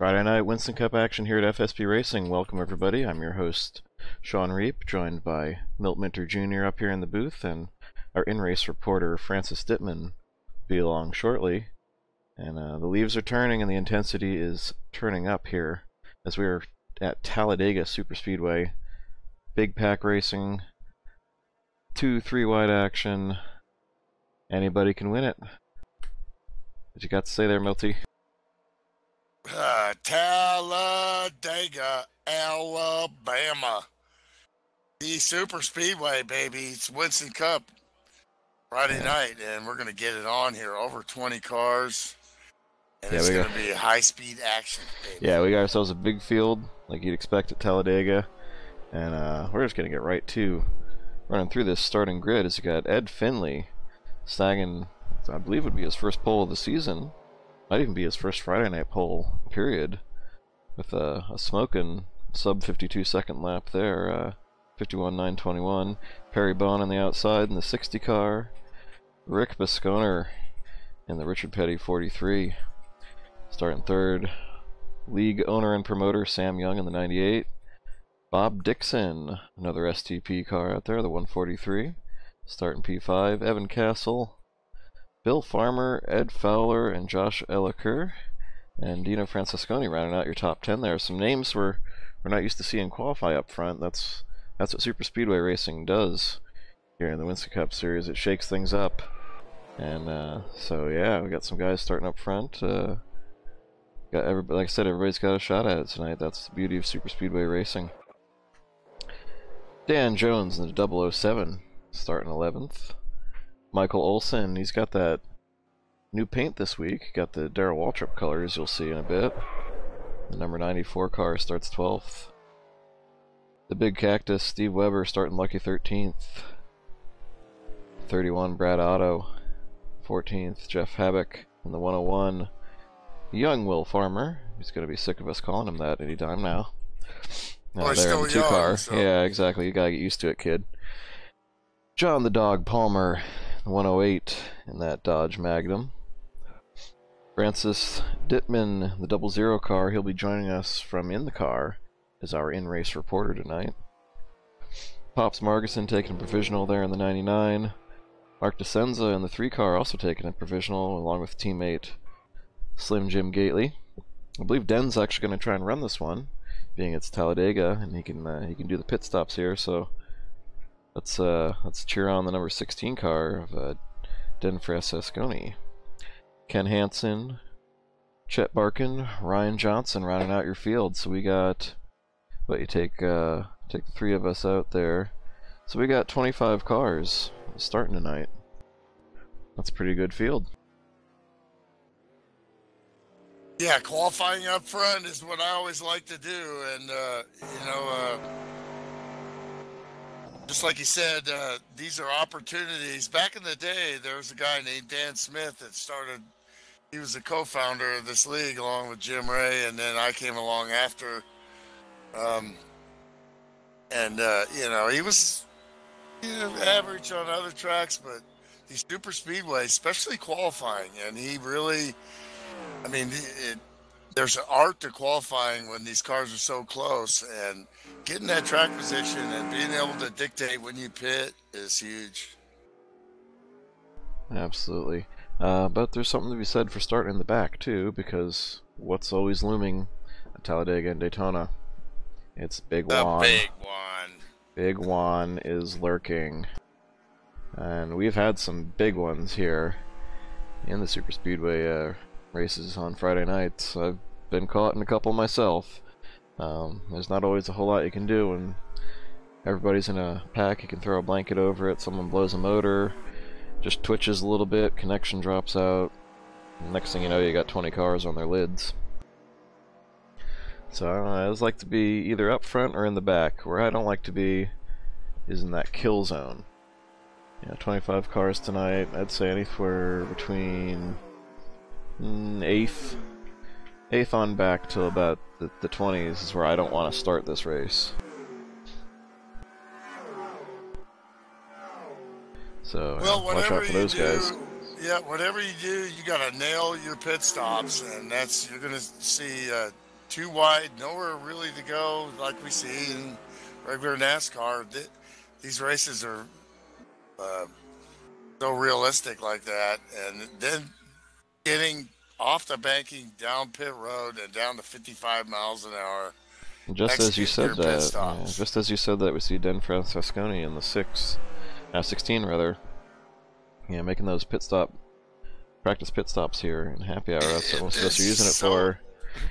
Friday night Winston Cup action here at FSB Racing. Welcome everybody. I'm your host, Shawn, joined by Milt Minter Jr. up here in the booth, and our in-race reporter, Francis Dittman, will be along shortly. And the leaves are turning and the intensity is turning up here as we are at Talladega Superspeedway. Big pack racing, 2-3 wide action. Anybody can win it. What you got to say there, Milty? Talladega, Alabama. The Super Speedway, baby. It's Winston Cup Friday night, and we're going to get it on here. Over 20 cars, and it's going to be high-speed action, baby. Yeah, we got ourselves a big field, like you'd expect at Talladega, and we're just going to get right to running through this starting grid. As you got Ed Finley snagging, I believe would be his first pole of the season. Might even be his first Friday night pole, period, with a smoking sub 52 second lap there, 51.921. Perry Bone on the outside in the 60 car. Rick Bisconer in the Richard Petty 43 starting third. League owner and promoter Sam Young in the 98. Bob Dixon, another STP car out there, the 143, starting P5. Evan Castle, Bill Farmer, Ed Fowler, and Josh Elliker, and Dino Francesconi rounding out your top 10 there. Some names we're not used to seeing qualify up front. That's what Super Speedway Racing does here in the Winston Cup Series. It shakes things up. And so yeah, we got some guys starting up front. Got everybody, like I said, everybody's got a shot at it tonight. That's the beauty of Super Speedway Racing. Dan Jones in the 007 starting 11th. Michael Olson, he's got that new paint this week. Got the Darrell Waltrip colors you'll see in a bit. The number 94 car starts 12th. The Big Cactus, Steve Weber starting lucky 13th. 31, Brad Otto. 14th, Jeff Habak in the 101. Young Will Farmer. He's going to be sick of us calling him that anytime now. He's still young, car. So. Yeah, exactly. You got to get used to it, kid. John the Dog Palmer, 108 in that Dodge Magnum. Francis Dittman, the 00 car, he'll be joining us from in the car as our in-race reporter tonight. Pops Margison taking a provisional there in the 99. Mark DeSenza in the 3 car also taking a provisional along with teammate Slim Jim Gately. I believe Den's actually going to try and run this one, being it's Talladega, and he can do the pit stops here, so let's cheer on the number 16 car of Den Francesconi. Ken Hansen, Chet Barkin, Ryan Johnson rounding out your field. So we got, what, you take the 3 of us out there. So we got 25 cars starting tonight. That's a pretty good field. Yeah, qualifying up front is what I always like to do, and just like you said, these are opportunities. Back in the day, there was a guy named Dan Smith that started. He was the co-founder of this league along with Jim Ray, and then I came along after. He was average on other tracks, but these super speedways, especially qualifying, and he really, there's an art to qualifying when these cars are so close, and getting that track position and being able to dictate when you pit is huge. Absolutely. But there's something to be said for starting in the back too, because what's always looming at Talladega and Daytona? It's Big Juan. The Big Juan. Big Juan is lurking. And we've had some big ones here in the Super Speedway races on Friday nights. I've been caught in a couple myself. There's not always a whole lot you can do when everybody's in a pack. You can throw a blanket over it, someone blows a motor, just twitches a little bit, connection drops out. Next thing you know, you got 20 cars on their lids. So I always like to be either up front or in the back. Where I don't like to be is in that kill zone. 25 cars tonight. I'd say anywhere between 8th on back till about the 20s is where I don't want to start this race. So watch out for those guys. Yeah, whatever you do, you gotta nail your pit stops, and you're gonna see too wide, nowhere really to go like we see in regular NASCAR. These races are uh, so realistic like that. And then getting off the banking down pit road and down to 55 miles an hour. Just as you said your pit that, stops. just as you said that, we see Dan Francesconi in the 16 rather. Yeah, making those practice pit stops here in happy hour. That's what most of us are using it for.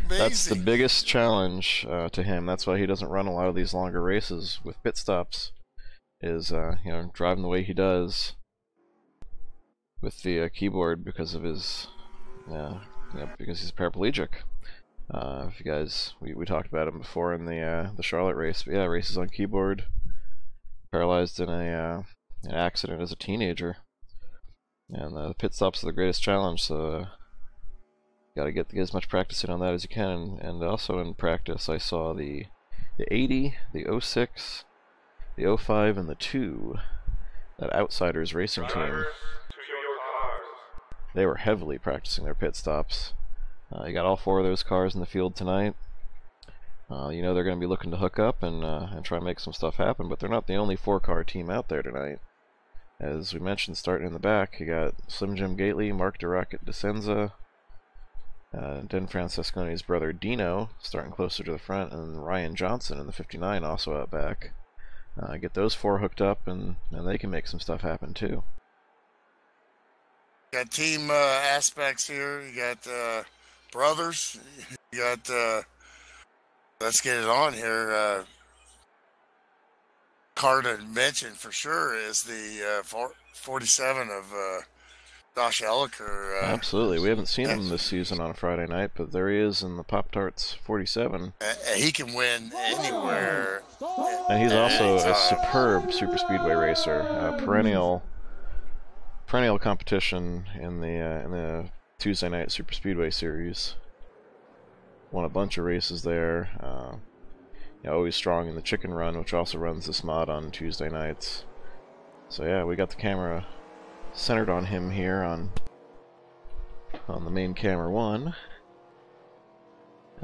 Amazing. That's the biggest challenge to him. That's why he doesn't run a lot of these longer races with pit stops. Is driving the way he does with the keyboard because of his because he's paraplegic. If you guys, we talked about him before in the Charlotte race, but yeah, races on keyboard, paralyzed in an accident as a teenager, and the pit stops are the greatest challenge. So got to get as much practice in on that as you can. And also in practice, I saw the 80, the 06, the 05, and the 2. That Outsiders racing team. They were heavily practicing their pit stops. You got all 4 of those cars in the field tonight. You know they're going to be looking to hook up and try and make some stuff happen, but they're not the only 4-car team out there tonight. As we mentioned, starting in the back, you got Slim Jim Gately, Mark DeRocket DeCenza, Dan Francesconi's brother Dino starting closer to the front, and Ryan Johnson in the 59 also out back. Get those 4 hooked up, and they can make some stuff happen too. Got team aspects here. You got brothers. You got let's get it on here. Car to mention for sure is the 47 of Josh Elliker. Absolutely. We haven't seen him this season on a Friday night, but there he is in the Pop-Tarts 47. He can win anywhere. And he's also a superb super speedway racer. Perennial competition in the Tuesday night super speedway series. Won a bunch of races there. Always strong in the Chicken Run, which also runs this mod on Tuesday nights. So yeah, we got the camera centered on him here on the main camera 1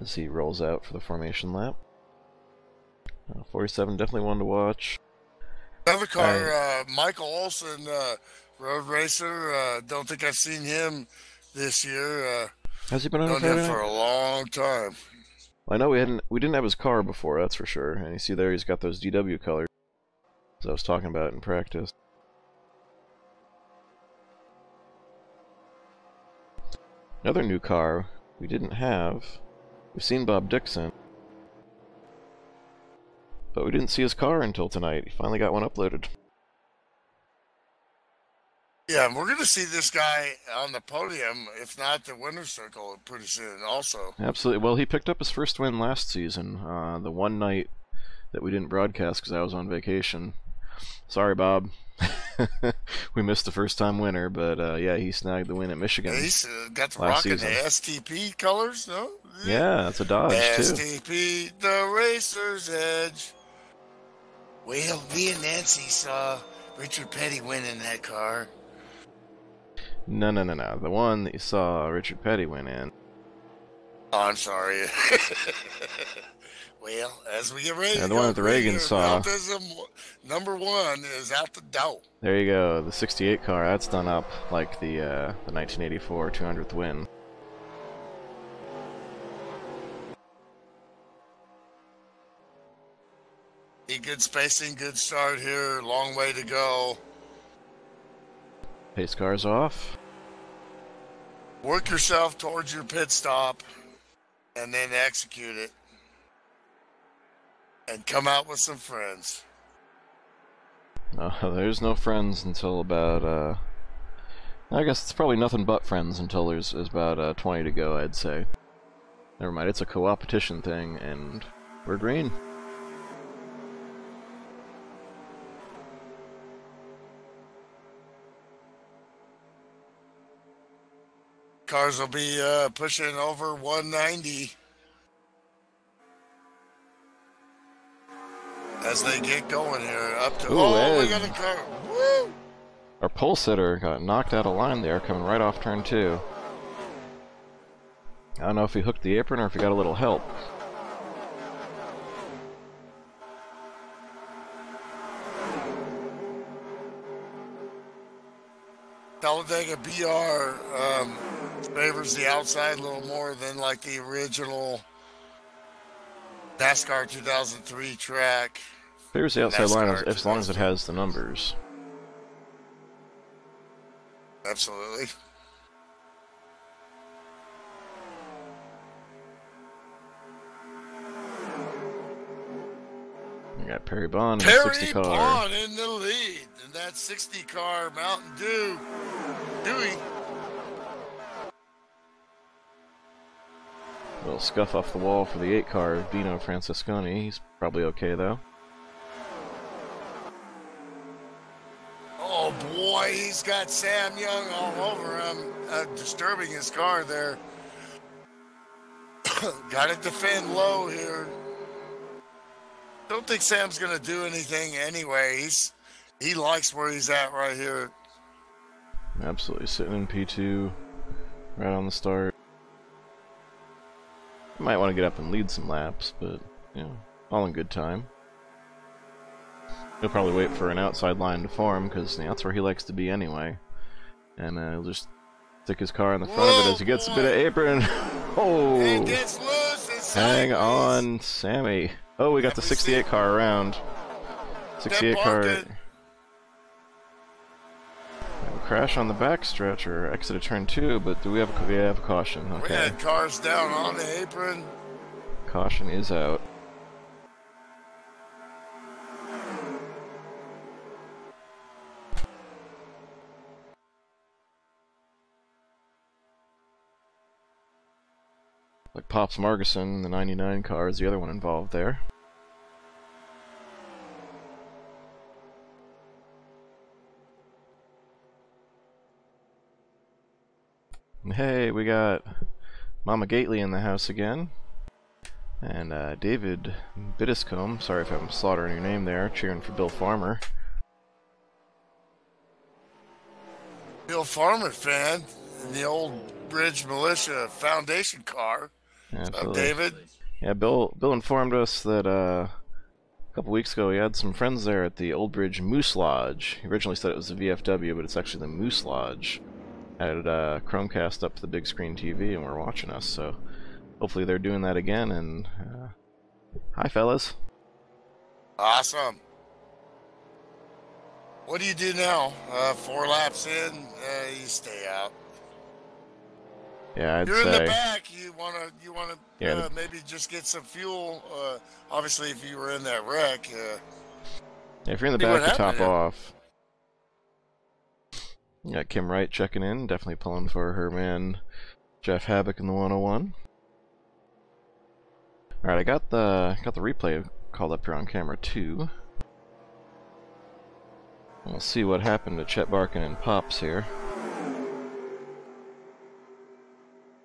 as he rolls out for the formation lap. 47 definitely one to watch. Another car, Michael Olson, road racer. Don't think I've seen him this year. Has he been on him for a long time? I know we didn't have his car before, that's for sure. And you see there he's got those DW colors, as I was talking about in practice. Another new car we didn't have. We've seen Bob Dixon, but we didn't see his car until tonight. He finally got one uploaded. Yeah, we're going to see this guy on the podium, if not the winner's circle, pretty soon also. Absolutely. Well, he picked up his first win last season, the one night that we didn't broadcast because I was on vacation. Sorry, Bob. We missed the first-time winner, but yeah, he snagged the win at Michigan. Yeah, he's got the rocking the STP colors, no? Yeah, it's a Dodge, too. STP, the racer's edge. Well, me and Nancy saw Richard Petty win in that car. No. The one that you saw Richard Petty win in. Oh, I'm sorry. Well, as we get ready, the one that the Reagan saw. Number 1 is out the door. There you go, the 68 car. That's done up like the 1984 200th win. Good spacing, good start here. Long way to go. Pace car's off. Work yourself towards your pit stop and then execute it. And come out with some friends. There's no friends until about, I guess it's probably nothing but friends until there's about 20 to go, I'd say. Never mind, it's a co-opetition thing, and we're green. Cars will be pushing over 190 as they get going here. Up to we got a car. Woo! Our pole sitter got knocked out of line there, coming right off turn 2. I don't know if he hooked the apron or if he got a little help. Talladega BR favors the outside a little more than like the original NASCAR 2003 track. Favors the outside line as long as it 2002. has the numbers. Absolutely. We got Perry Bond in the 60 Perry car. Bond in the lead. And that 60 car Mountain Dew. Dewey. Little scuff off the wall for the 8 car, Vino Francisconi. He's probably okay though. Oh boy, he's got Sam Young all over him, disturbing his car there. Got to defend low here. Don't think Sam's going to do anything anyway. He likes where he's at right here. Absolutely sitting in P2 right on the start. Might want to get up and lead some laps, but you know, all in good time. He'll probably wait for an outside line to form because that's where he likes to be anyway. And he'll just stick his car in the front of it as he gets a bit of apron. Oh! It gets loose. It's Hang sideways. on, Sammy. Oh, we got the 68 car around. 68 car. Barker. Crash on the backstretch or exit of turn 2, but do we have a caution? We Okay. had cars down on the apron. Caution is out. Like Pops Margison, the 99 car, is the other one involved there. Hey, we got Mama Gately in the house again. And David Biddiscombe, sorry if I'm slaughtering your name there, cheering for Bill Farmer. Bill Farmer fan in the old Bridge Militia Foundation car. Absolutely. David. Yeah, Bill informed us that a couple weeks ago he had some friends there at the Old Bridge Moose Lodge. He originally said it was the VFW, but it's actually the Moose Lodge. Had Chromecast up to the big screen TV and we're watching us, so hopefully they're doing that again. And hi, fellas. Awesome. What do you do now? 4 laps in, you stay out. Yeah, I'd You're say. in the back. You wanna Yeah, maybe just get some fuel. Obviously, if you were in that wreck. if you're in the see what back, you top happened here. off. You got Kim Wright checking in, definitely pulling for her man Jeff Havoc in the 101. All right, I got the replay called up here on camera too. We'll see what happened to Chet Barkin and Pops here.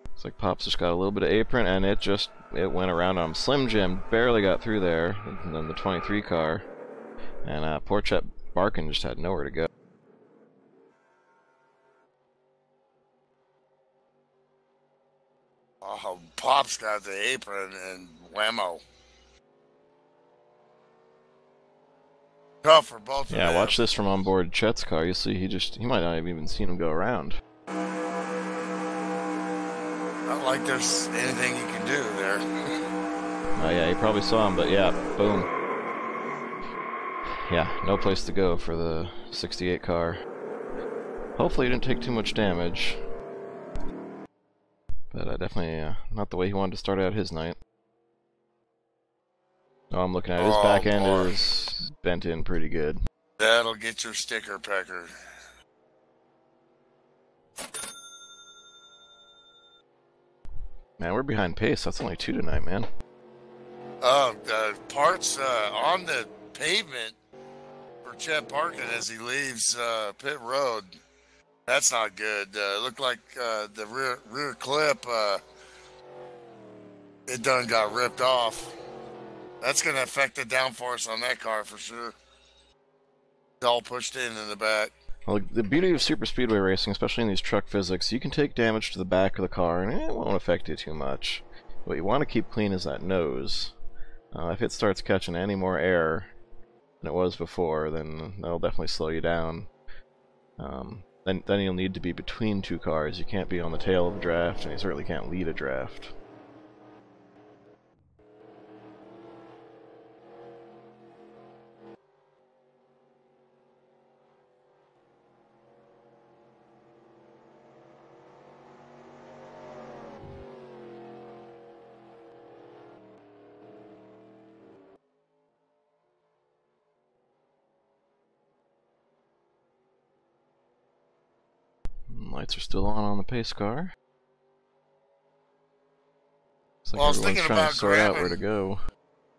Looks like Pops just got a little bit of apron, and it went around on him. Slim Jim barely got through there, and then the 23 car, and poor Chet Barkin just had nowhere to go. Oh, Pop's got the apron and whammo. Tough for both of them. Yeah, watch this from on board Chet's car. You see, he might not have even seen him go around. Not like there's anything you can do there. Oh yeah, he probably saw him, but yeah, boom. Yeah, no place to go for the 68 car. Hopefully he didn't take too much damage. But definitely not the way he wanted to start out his night. Oh, I'm looking at it. His back end is bent in pretty good. That'll get your sticker pecker. Man, we're behind pace. That's only 2 tonight, man. Parts on the pavement for Chet Barkin as he leaves pit road. That's not good. Looked like the rear clip, it done got ripped off. That's going to affect the downforce on that car for sure. It's all pushed in the back. Well, the beauty of super speedway racing, especially in these truck physics, you can take damage to the back of the car and it won't affect you too much. What you want to keep clean is that nose. If it starts catching any more air than it was before, then that'll definitely slow you down. Then you'll need to be between two cars. You can't be on the tail of a draft, and you certainly can't lead a draft. Lights are still on the pace car. Looks like Well, I was everyone's thinking trying to about sort out where grabbing. to go.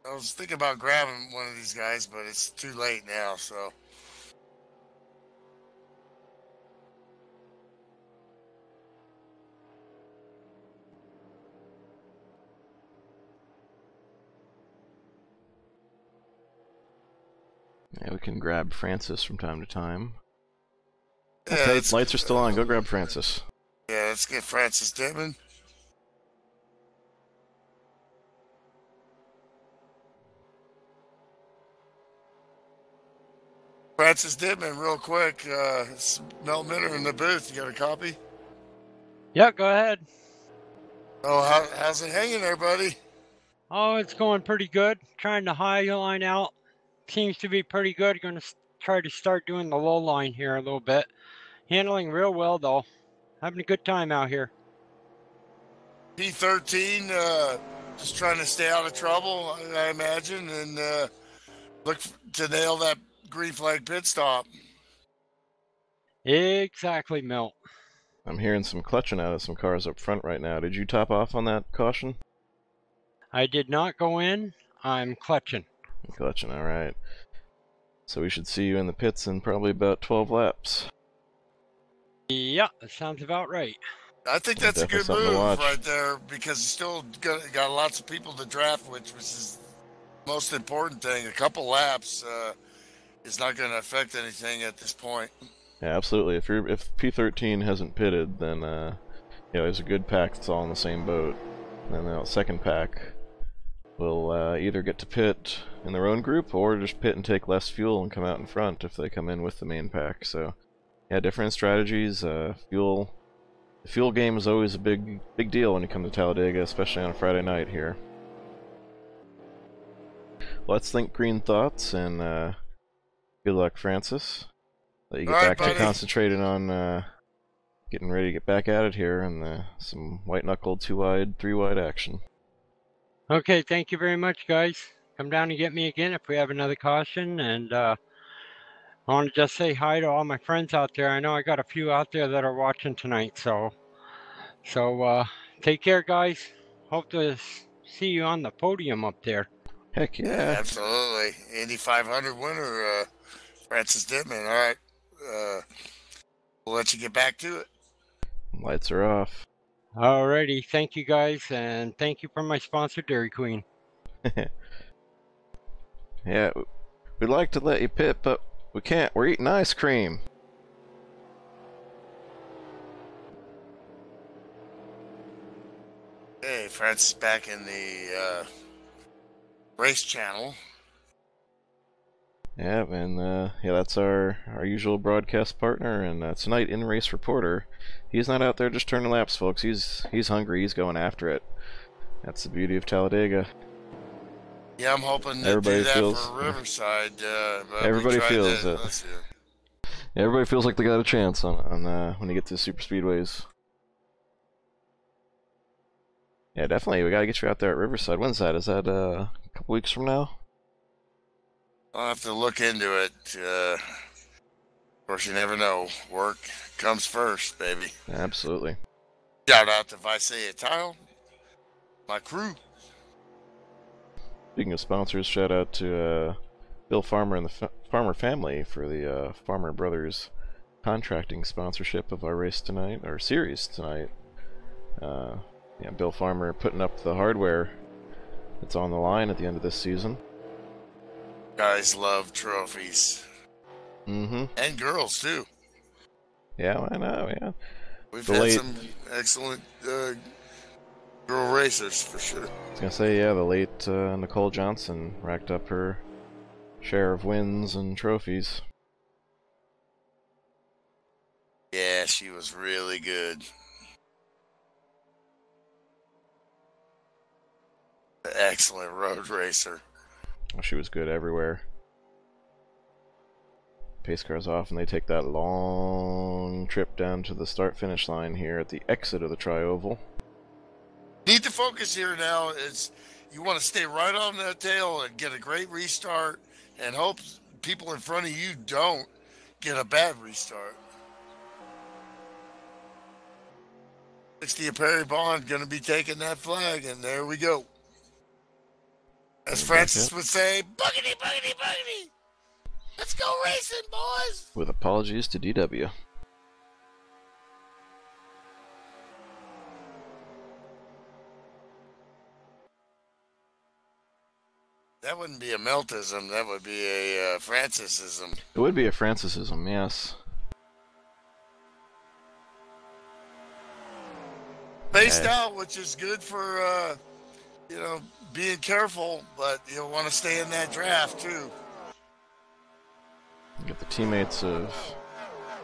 I was thinking about grabbing one of these guys, but it's too late now. So Yeah, we can grab Francis from time to time. yeah, Okay, lights are still on. Go grab Francis. yeah, let's get Francis Dittman. Francis Dittman, real quick. It's Milt Minter in the booth. You got a copy? Yeah, go ahead. Oh, how's it hanging there, buddy? Oh, it's going pretty good. Trying to high line out. Seems to be pretty good. Going to try to start doing the low line here a little bit. Handling real well, though. Having a good time out here. P13, just trying to stay out of trouble, I imagine, and look to nail that green flag pit stop. Exactly, Milt. I'm hearing some clutching out of some cars up front right now. Did you top off on that caution? I did not go in. I'm clutching. Clutching, alright. So we should see you in the pits in probably about 12 laps. Yeah, that sounds about right. I think that's a good Definitely something to move watch. right there because you still got lots of people to draft, which is the most important thing. A couple laps is not going to affect anything at this point. Yeah, absolutely. If P13 hasn't pitted, then there's a good pack that's all in the same boat. And then the second pack will either get to pit in their own group or just pit and take less fuel and come out in front if they come in with the main pack. So yeah, different strategies. The fuel game is always a big deal when you come to Talladega, especially on a Friday night here. Let's think green thoughts and good luck, Francis. Let you get back to concentrating on getting ready to get back at it here and some white-knuckled 2-wide, 3-wide action. Okay, thank you very much, guys. Come down and get me again if we have another caution. And I want to just say hi to all my friends out there. I know I got a few out there that are watching tonight. So take care, guys. Hope to see you on the podium up there. Heck yeah. Absolutely. Indy 500 winner, Francis Dittman. All right. We'll let you get back to it. Lights are off. Alrighty, thank you guys, and thank you for my sponsor, Dairy Queen. Yeah, we'd like to let you pit, but we can't. We're eating ice cream. Hey, Francis back in the race channel. Yeah, and that's our usual broadcast partner, and tonight in race reporter. He's not out there just turning laps, folks. He's hungry. He's going after it. That's the beauty of Talladega. Yeah, I'm hoping to Everybody do that feels, for Riverside. But everybody feels that. it. Yeah, everybody feels like they got a chance on when you get to super speedways. Yeah, definitely. We gotta get you out there at Riverside. When's that? Is that a couple weeks from now? I'll have to look into it. Of course, you never know. Work comes first, baby. Absolutely. Shout out to Visaya Tile, my crew. Speaking of sponsors, shout out to Bill Farmer and the Farmer family for the Farmer Brothers contracting sponsorship of our race tonight, our series tonight. Yeah, Bill Farmer putting up the hardware that's on the line at the end of this season. Guys love trophies. Mm-hmm. And girls, too. Yeah, I know. Yeah, We've the had late. some excellent girl racers for sure. I was gonna say, yeah, the late Nicole Johnson racked up her share of wins and trophies. Yeah, she was really good. Excellent road racer. She was good everywhere. Pace car's off, and they take that long trip down to the start-finish line here at the exit of the Tri-Oval. Need to focus here now is you want to stay right on that tail and get a great restart and hope people in front of you don't get a bad restart. 60 of Perry Bond going to be taking that flag, and there we go. As Francis would say, buggity, buggity, buggity. Let's go racing, boys. With apologies to DW. That wouldn't be a Miltism. That would be a Francisism. It would be a Francisism, yes. Spaced out, which is good for, being careful, but you'll want to stay in that draft, too. You get the teammates of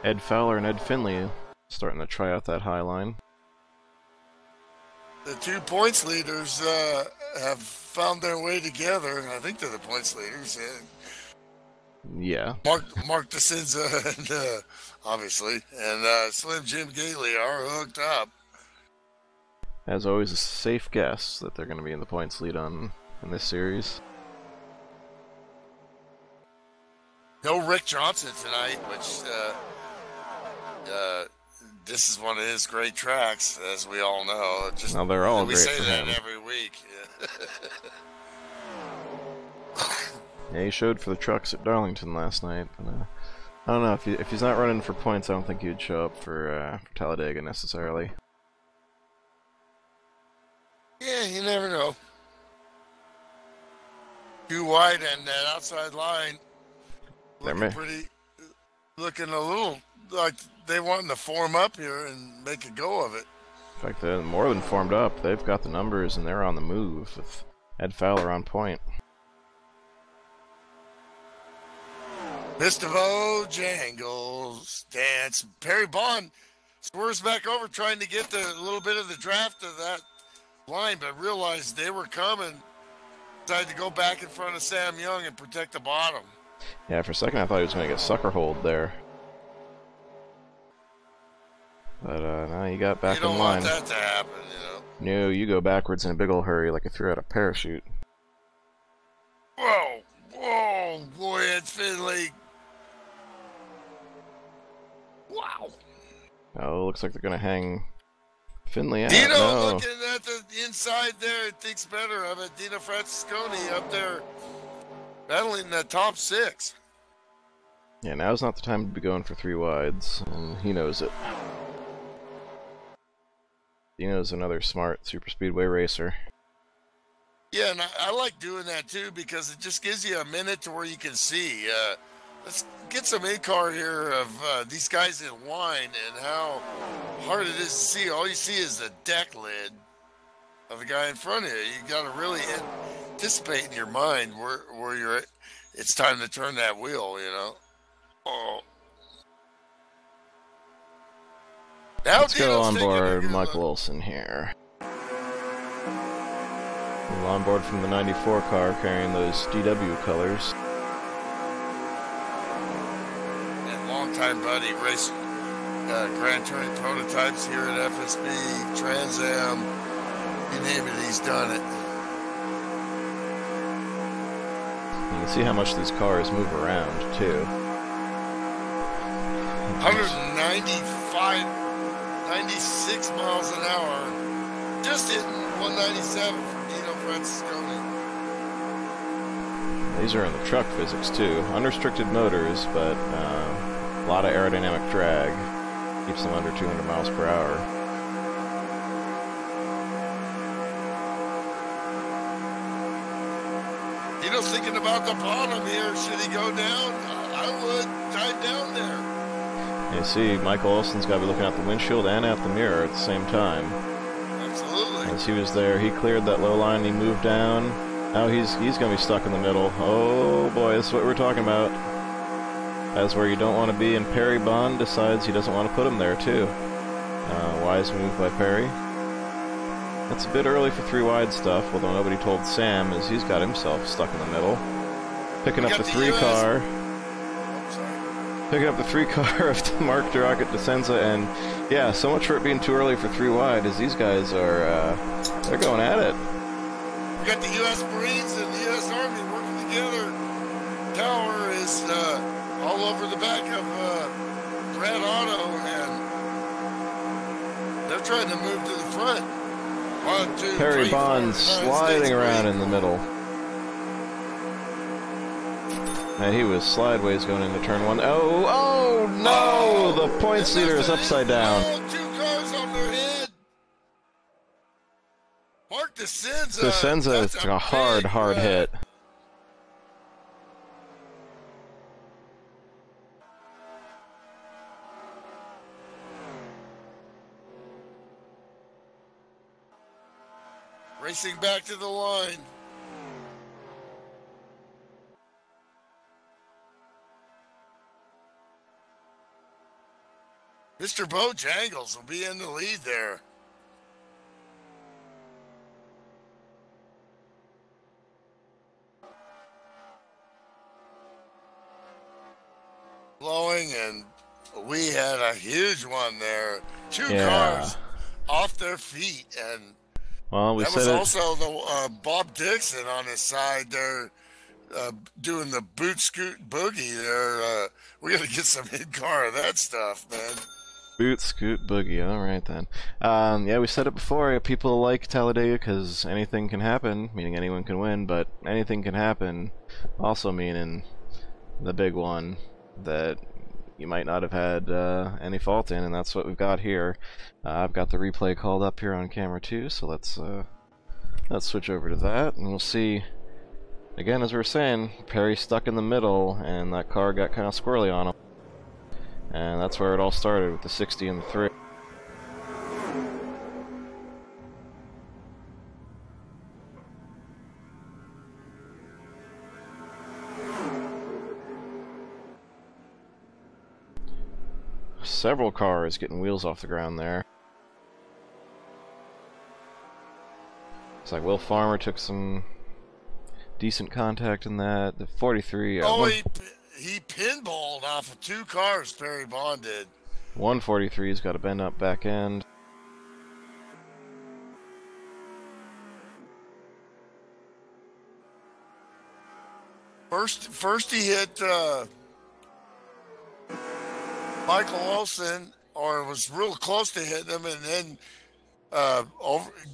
Ed Fowler and Ed Finley starting to try out that high line. The 2 points leaders have found their way together. I think they're the points leaders. Yeah. Mark DeCenza, and, obviously, and Slim Jim Gately are hooked up. As always, a safe guess that they're going to be in the points lead in this series. No Rick Johnson tonight, which this is one of his great tracks, as we all know. Just, now they're all we great say for that him. every week. Yeah, he showed for the trucks at Darlington last night. But, I don't know, if he's not running for points, I don't think he'd show up for Talladega necessarily. Yeah, you never know. Too wide and that outside line looking a little like they wanting to form up here and make a go of it. In fact, they're more than formed up. They've got the numbers and they're on the move with Ed Fowler on point. Mr. Bojangles dance. Perry Bond swerves back over trying to get the little bit of the draft of that line, but realized they were coming. Decided to go back in front of Sam Young and protect the bottom. Yeah, for a second I thought he was going to get sucker holed there. But no, you got back in line. You don't want that to happen, No, you go backwards in a big ol' hurry like you threw out a parachute. Whoa, boy, it's Finley. Wow. Oh, looks like they're going to hang Finley out. Dino No. looking at the inside there, thinks better of it. Dino Francisconi up there battling that top 6. Yeah, now's not the time to be going for 3 wides, and he knows it. Dino's another smart super speedway racer. Yeah, and I like doing that too because it just gives you a minute to where you can see. Let's get some in-car here of these guys in line and how hard it is to see. All you see is the deck lid of the guy in front of you. You got to really anticipate in your mind where you're at. It's time to turn that wheel, Oh. Now Let's go Dino's on taking a board good Mike look. Wilson here. On board from the 94 car carrying those DW colors. And longtime buddy racing Grand Touring prototypes here at FSB, Trans Am, you name it, he's done it. You can see how much these cars move around, too. 195, 96 miles an hour, just hitting 197 from Dino Francisconi. These are in the truck physics, too. Unrestricted motors, but a lot of aerodynamic drag. Keeps them under 200 miles per hour. Dino's thinking about the bottom here. Should he go down? I would dive down there. You see, Michael Olson's got to be looking out the windshield and at the mirror at the same time. Absolutely. As he was there, he cleared that low line, he moved down. Now he's going to be stuck in the middle. Oh boy, this is what we're talking about. That's where you don't want to be, and Perry Bond decides he doesn't want to put him there too. Wise move by Perry. That's a bit early for 3 wide stuff, although nobody told Sam as he's got himself stuck in the middle. Picking up the 3 car. Picking up the 3 car of Mark Durocket DeSenza, and yeah, so much for it being too early for 3 wide, as these guys are, they're going at it. We got the U.S. Marines and the U.S. Army working together. Tower is all over the back of Brad Otto, and they're trying to move to the front. 1, 2, Perry 3, Bond 4, sliding around in the middle. And he was sideways going into turn 1. Oh no! The points leader is upside down. 2 cars on their head. Mark DeSenza. DeSenza is a hard hit. Racing back to the line. Mr. Bojangles will be in the lead there. Blowing, and we had a huge one there. 2 cars off their feet, and well, that was also the Bob Dixon on his side there, doing the boot scoot boogie there. We're gonna get some in-car of that stuff, man. Boot scoot boogie. All right then. Yeah, we said it before. People like Talladega because anything can happen, meaning anyone can win, but anything can happen, also meaning the big one that you might not have had any fault in, and that's what we've got here. I've got the replay called up here on camera too, so let's switch over to that, and we'll see. Again, as we were saying, Perry stuck in the middle, and that car got kind of squirrely on him. And that's where it all started, with the 60 and the 3. Several cars getting wheels off the ground there. It's like Will Farmer took some decent contact in that. The 43. He pinballed off of 2 cars, Perry Bond did. 143's got a bend up back end. First he hit Michael Olson, or was real close to hitting him, and then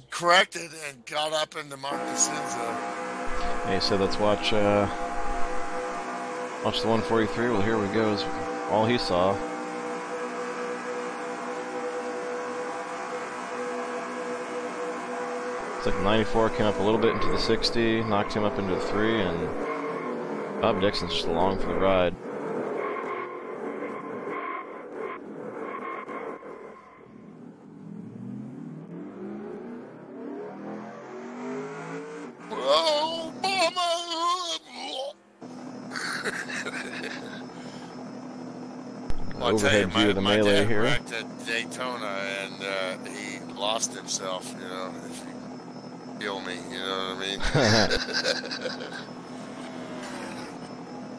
corrected and got up into Mark DeSenza. Hey, so let's watch watch the 143. Well, here we go. Is all he saw. It's like the 94 came up a little bit into the 60, knocked him up into the 3, and Bob Dixon's just along for the ride. Overhead view of the melee here. Wrecked at Daytona, and he lost himself. You know, if you feel me, you know what I mean.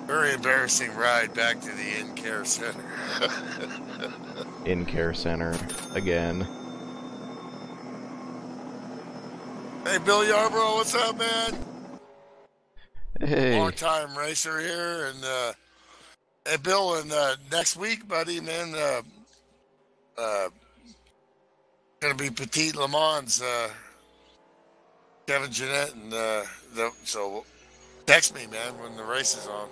Very embarrassing ride back to the in-care center. In-care center again. Hey, Bill Yarbrough, what's up, man? Hey. Long-time racer here, and hey, Bill, and next week, buddy, man, gonna be Petit Le Mans, Kevin Jeanette, and so text me, man, when the race is on.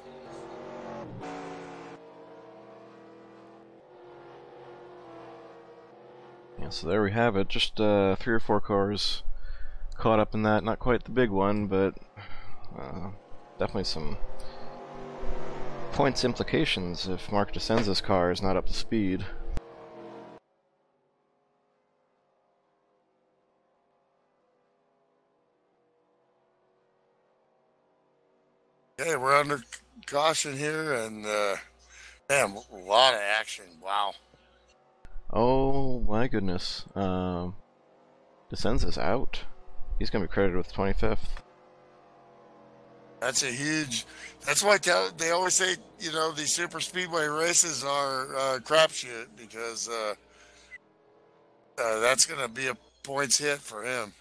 Yeah, so there we have it. Just 3 or 4 cars caught up in that. Not quite the big one, but definitely some points implications if Mark DeSenza's car is not up to speed. Okay, we're under caution here, and man, a lot of action. Wow. Oh my goodness. DeSenza's out. He's going to be credited with 25th. That's a huge. That's why they always say, you know, these super speedway races are crapshoot, because that's going to be a points hit for him.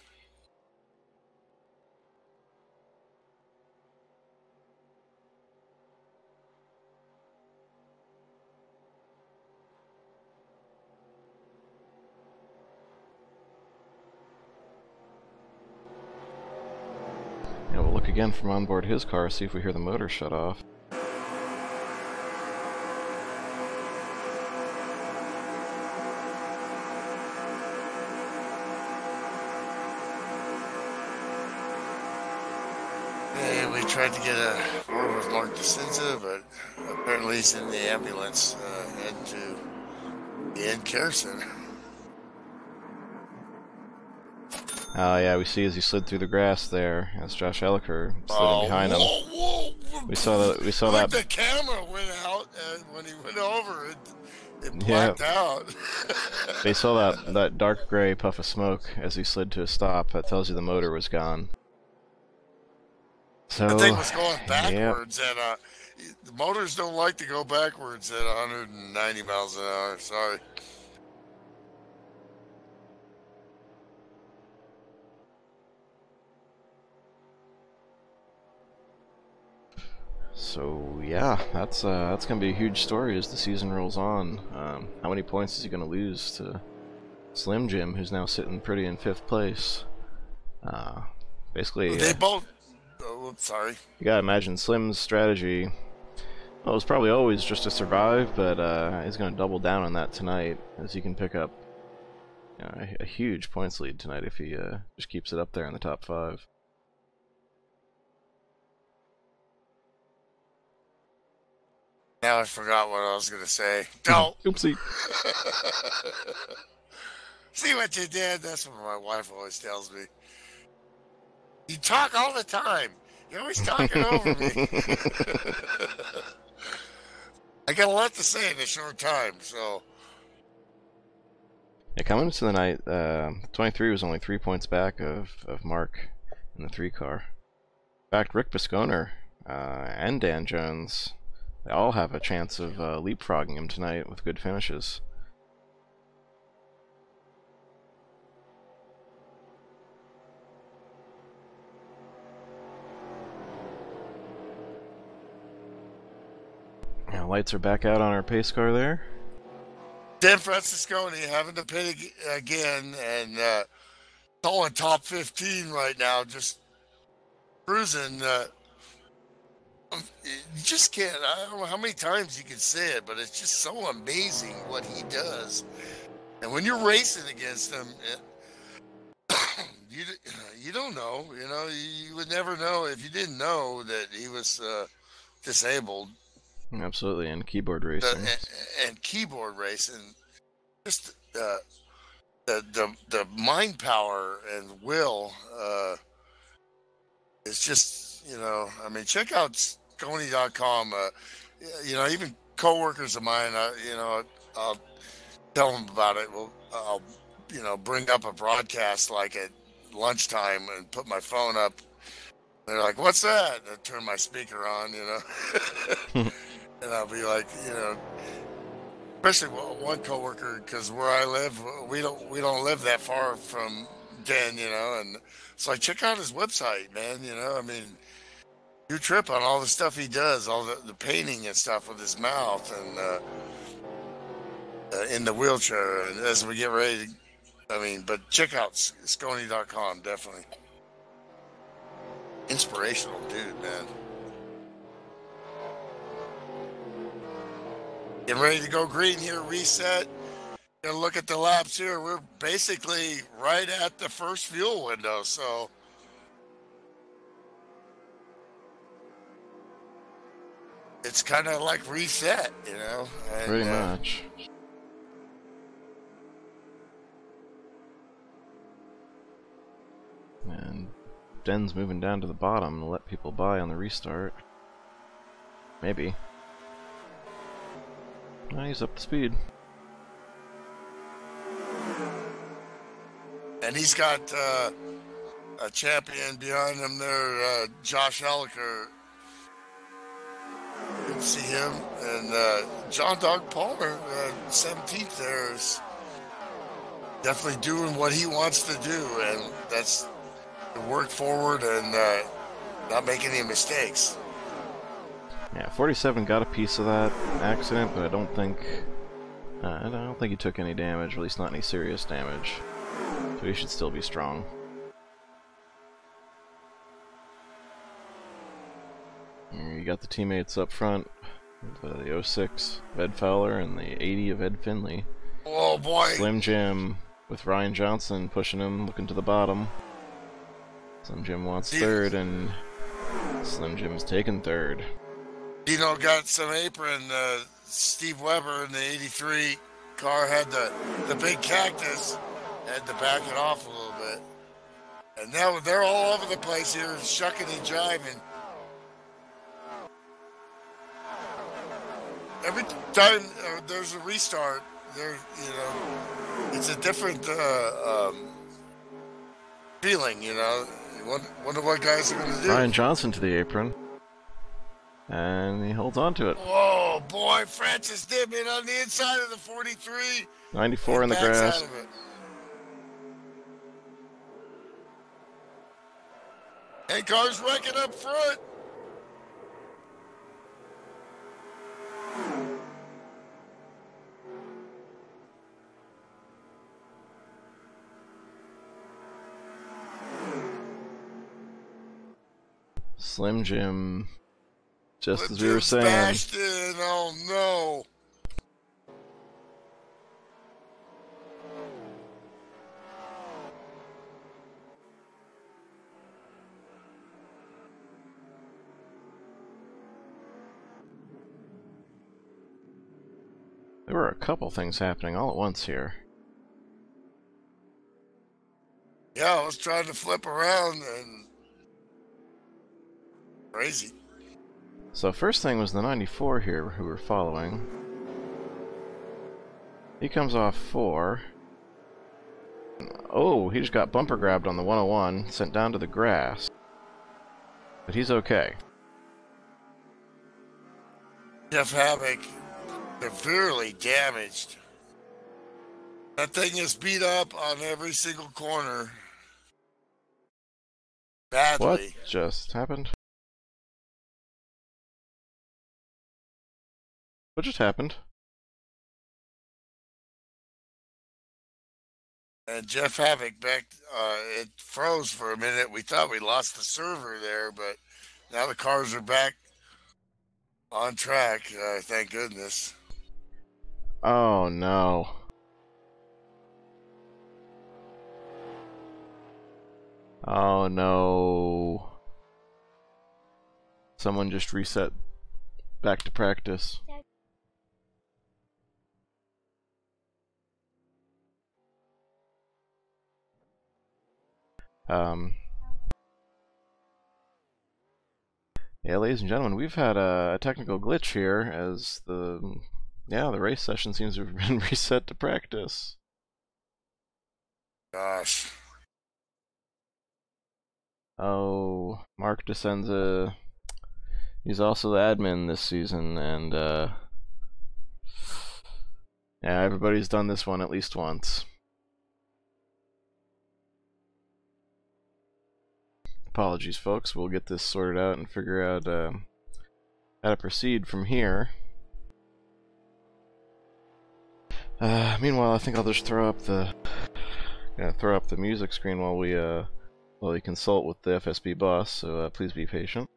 Yeah, we'll look again from onboard his car, see if we hear the motor shut off. Yeah, we tried to get a word with Mark DeSenza, but apparently he's in the ambulance heading to the Ed Care Center. Oh yeah, we see as he slid through the grass there, as Josh Elliker slid in behind him. Whoa. We saw that. The camera went out, and when he went over, it blacked out. They saw that dark gray puff of smoke as he slid to a stop. That tells you the motor was gone. So The thing was going backwards, yep. and the motors don't like to go backwards at 190 miles an hour. Sorry. So yeah, that's gonna be a huge story as the season rolls on. How many points is he gonna lose to Slim Jim, who's now sitting pretty in 5th place? Basically, They both. Oh, sorry. you gotta imagine Slim's strategy. Well, it was probably always just to survive, but he's gonna double down on that tonight, as he can pick up a huge points lead tonight if he just keeps it up there in the top 5. Now I forgot what I was going to say. Don't. Oopsie. See what you did? That's what my wife always tells me. You talk all the time. You're always talking over me. I got a lot to say in a short time, so. Yeah, coming into the night, 23 was only 3 points back of Mark in the 3 car. In fact, Rick Bisconer and Dan Jones, they all have a chance of leapfrogging him tonight with good finishes. Yeah, lights are back out on our pace car there. Dan Francisconi having to pit again, and all in top 15 right now, just cruising. You just can't. I don't know how many times you can say it, but it's just so amazing what he does. And when you're racing against him, you don't know. You know, you would never know if you didn't know that he was disabled. Absolutely, and keyboard racing. And keyboard racing, just the mind power and will is just, you know, I mean, check out Scony.com. You know, even coworkers of mine, you know, I'll tell them about it. Well, I'll, you know, bring up a broadcast like at lunchtime and put my phone up. They're like, "What's that?" And I turn my speaker on, you know. And I'll be like, you know, especially one coworker, because where I live, we don't live that far from Dan, you know, and so I check out his website, man. You know, I mean, you trip on all the stuff he does, all the painting and stuff with his mouth, and in the wheelchair, and as we get ready to, I mean, but check out Scony.com, definitely. Inspirational dude, man. Getting ready to go green here, reset. Gonna look at the laps here. We're basically right at the first fuel window, so. it's kind of like reset, you know. And, Pretty much. And Den's moving down to the bottom to let people by on the restart. Maybe. Oh, he's up to speed. And he's got a champion behind him there, Josh Elliker. You can see him. And John Dog Palmer, 17th there, is definitely doing what he wants to do. And that's to work forward and not make any mistakes. Yeah, 47 got a piece of that accident, but I don't think he took any damage, or at least not any serious damage. So he should still be strong. You got the teammates up front, with, the 06 of Ed Fowler and the 80 of Ed Finley. Oh boy! Slim Jim with Ryan Johnson pushing him, looking to the bottom. Slim Jim wants third, and Slim Jim's taking third. Dino got some apron. Steve Weber in the 83 car had the big cactus. Had to back it off a little bit. And now they're all over the place here, shucking and jiving. Every time there's a restart, it's a different feeling, you know. You wonder what guys are going to do. Ryan Johnson to the apron. And he holds on to it. Whoa, boy, Francis Dibman on the inside of the 43. 94 in the grass. And cars wrecking up front. Slim Jim, just as we were saying. Bashed in. Oh no. There were a couple things happening all at once here. Yeah, I was trying to flip around and crazy. So first thing was the 94 here who we're following. He comes off 4. Oh, he just got bumper grabbed on the 101, sent down to the grass. But he's okay. Jeff Havoc, severely damaged. That thing is beat up on every single corner. Badly. What just happened? What just happened? And Jeff Havoc back, it froze for a minute. We thought we lost the server there, but now the cars are back on track. Thank goodness. Oh no. Oh no. Someone just reset back to practice. Yeah, ladies and gentlemen, we've had a technical glitch here as the race session seems to have been reset to practice. Gosh. Oh, Mark DeSenza, he's also the admin this season, and yeah, everybody's done this one at least once. Apologies, folks. We'll get this sorted out and figure out how to proceed from here. Meanwhile, I think I'll just throw up the music screen while we consult with the FSB boss. So please be patient.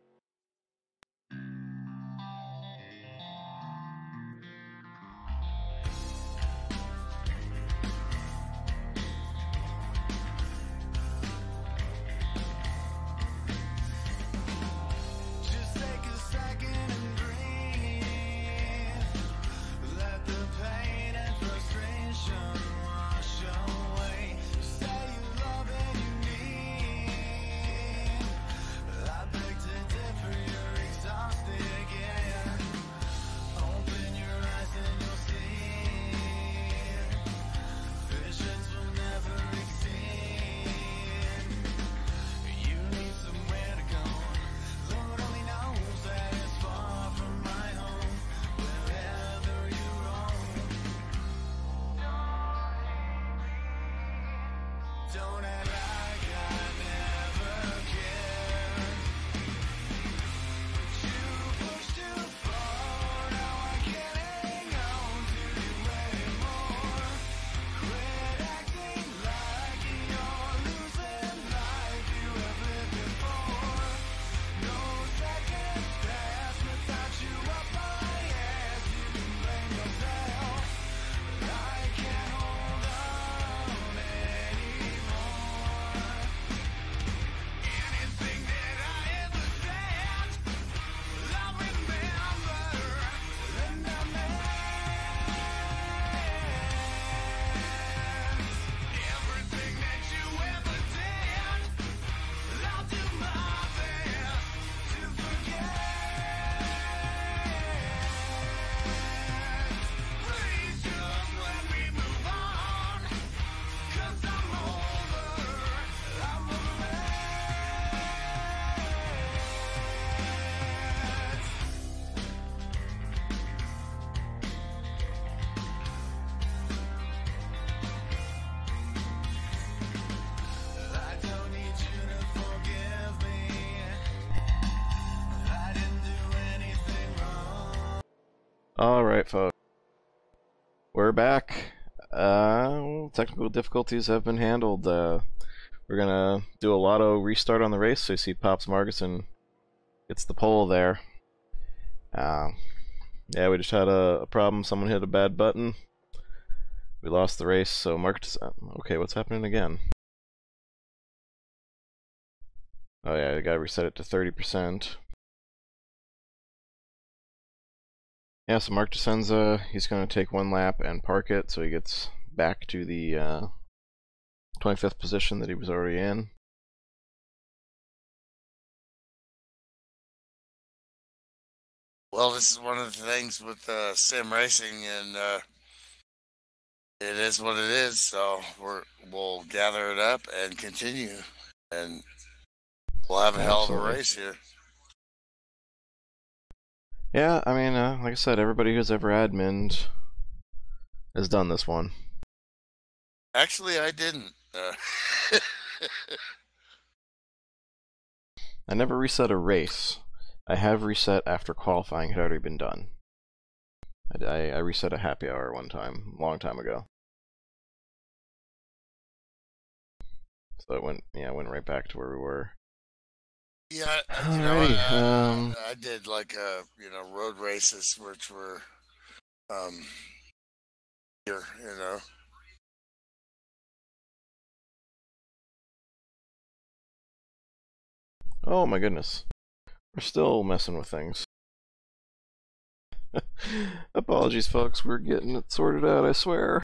Alright, folks. We're back. Technical difficulties have been handled. We're gonna do a lotto restart on the race, so you see Pops Marguson gets the pole there. Yeah, we just had a problem. Someone hit a bad button. We lost the race, so okay, what's happening again? Oh yeah, I gotta reset it to 30%. Yeah, so Mark DeSenza, he's going to take one lap and park it, so he gets back to the 25th position that he was already in. Well, this is one of the things with sim racing, and it is what it is. So we'll gather it up and continue, and we'll have a hell of a race here. Yeah, I mean, like I said, everybody who's ever adminned has done this one. Actually, I didn't. I never reset a race. I have reset after qualifying had already been done. I reset a happy hour one time, a long time ago. So it went right back to where we were. Yeah, I did like road races, which were here, Oh my goodness, we're still messing with things. Apologies, folks. We're getting it sorted out, I swear.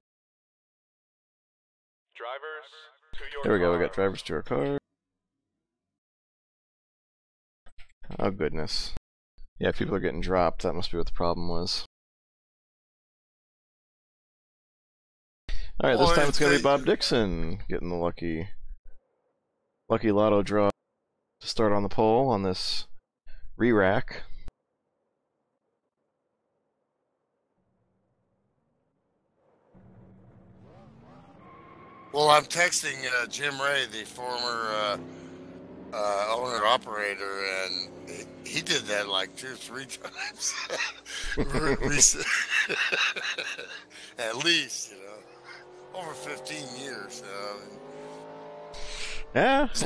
Drivers to your There we go. car. We got drivers to our car. Oh goodness. Yeah, people are getting dropped. That must be what the problem was. Alright, this time it's gonna be Bob Dixon getting the lucky lotto draw to start on the pole on this re-rack. Well, I'm texting Jim Ray, the former owner-operator, and he did that like 2 or 3 times. At least, over 15 years. Yeah. It's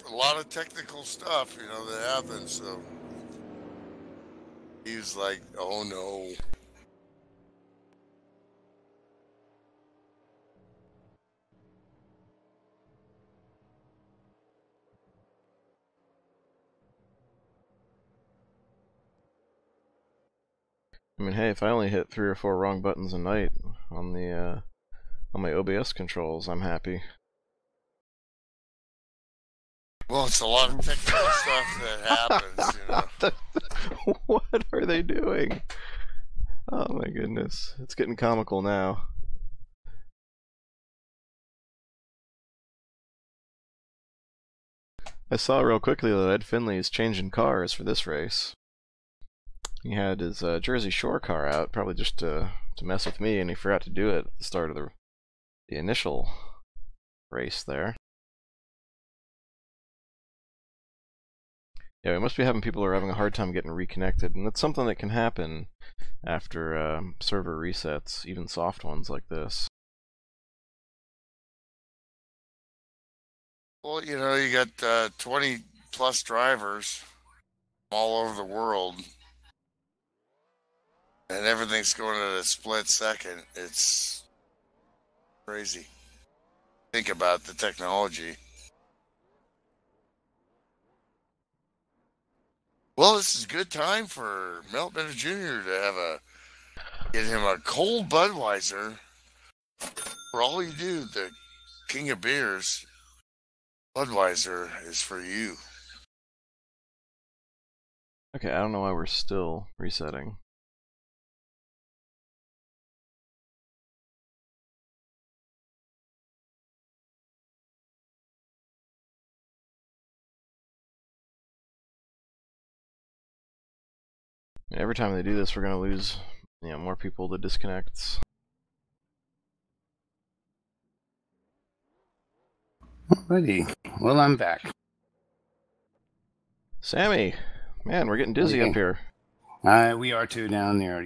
a lot of technical stuff, that happens. So he was like, oh no. I mean, hey, if I only hit 3 or 4 wrong buttons a night on the on my OBS controls, I'm happy. Well, it's a lot of technical stuff that happens, What are they doing? Oh my goodness, it's getting comical now. I saw real quickly that Ed Finley's changing cars for this race. He had his Jersey Shore car out, probably just to mess with me, and he forgot to do it at the start of the initial race there. Yeah, we must be having people who are having a hard time getting reconnected, and that's something that can happen after server resets, even soft ones like this. Well, you got 20 plus drivers all over the world, and everything's going at a split second. It's crazy. Think about the technology. Well, this is a good time for Milt Jr. to get him a cold Budweiser. For all you do, the king of beers, Budweiser is for you. Okay, I don't know why we're still resetting. Every time they do this, we're gonna lose, more people to disconnects. Alrighty, well, I'm back. Sammy, man, we're getting dizzy up here. We are too down there.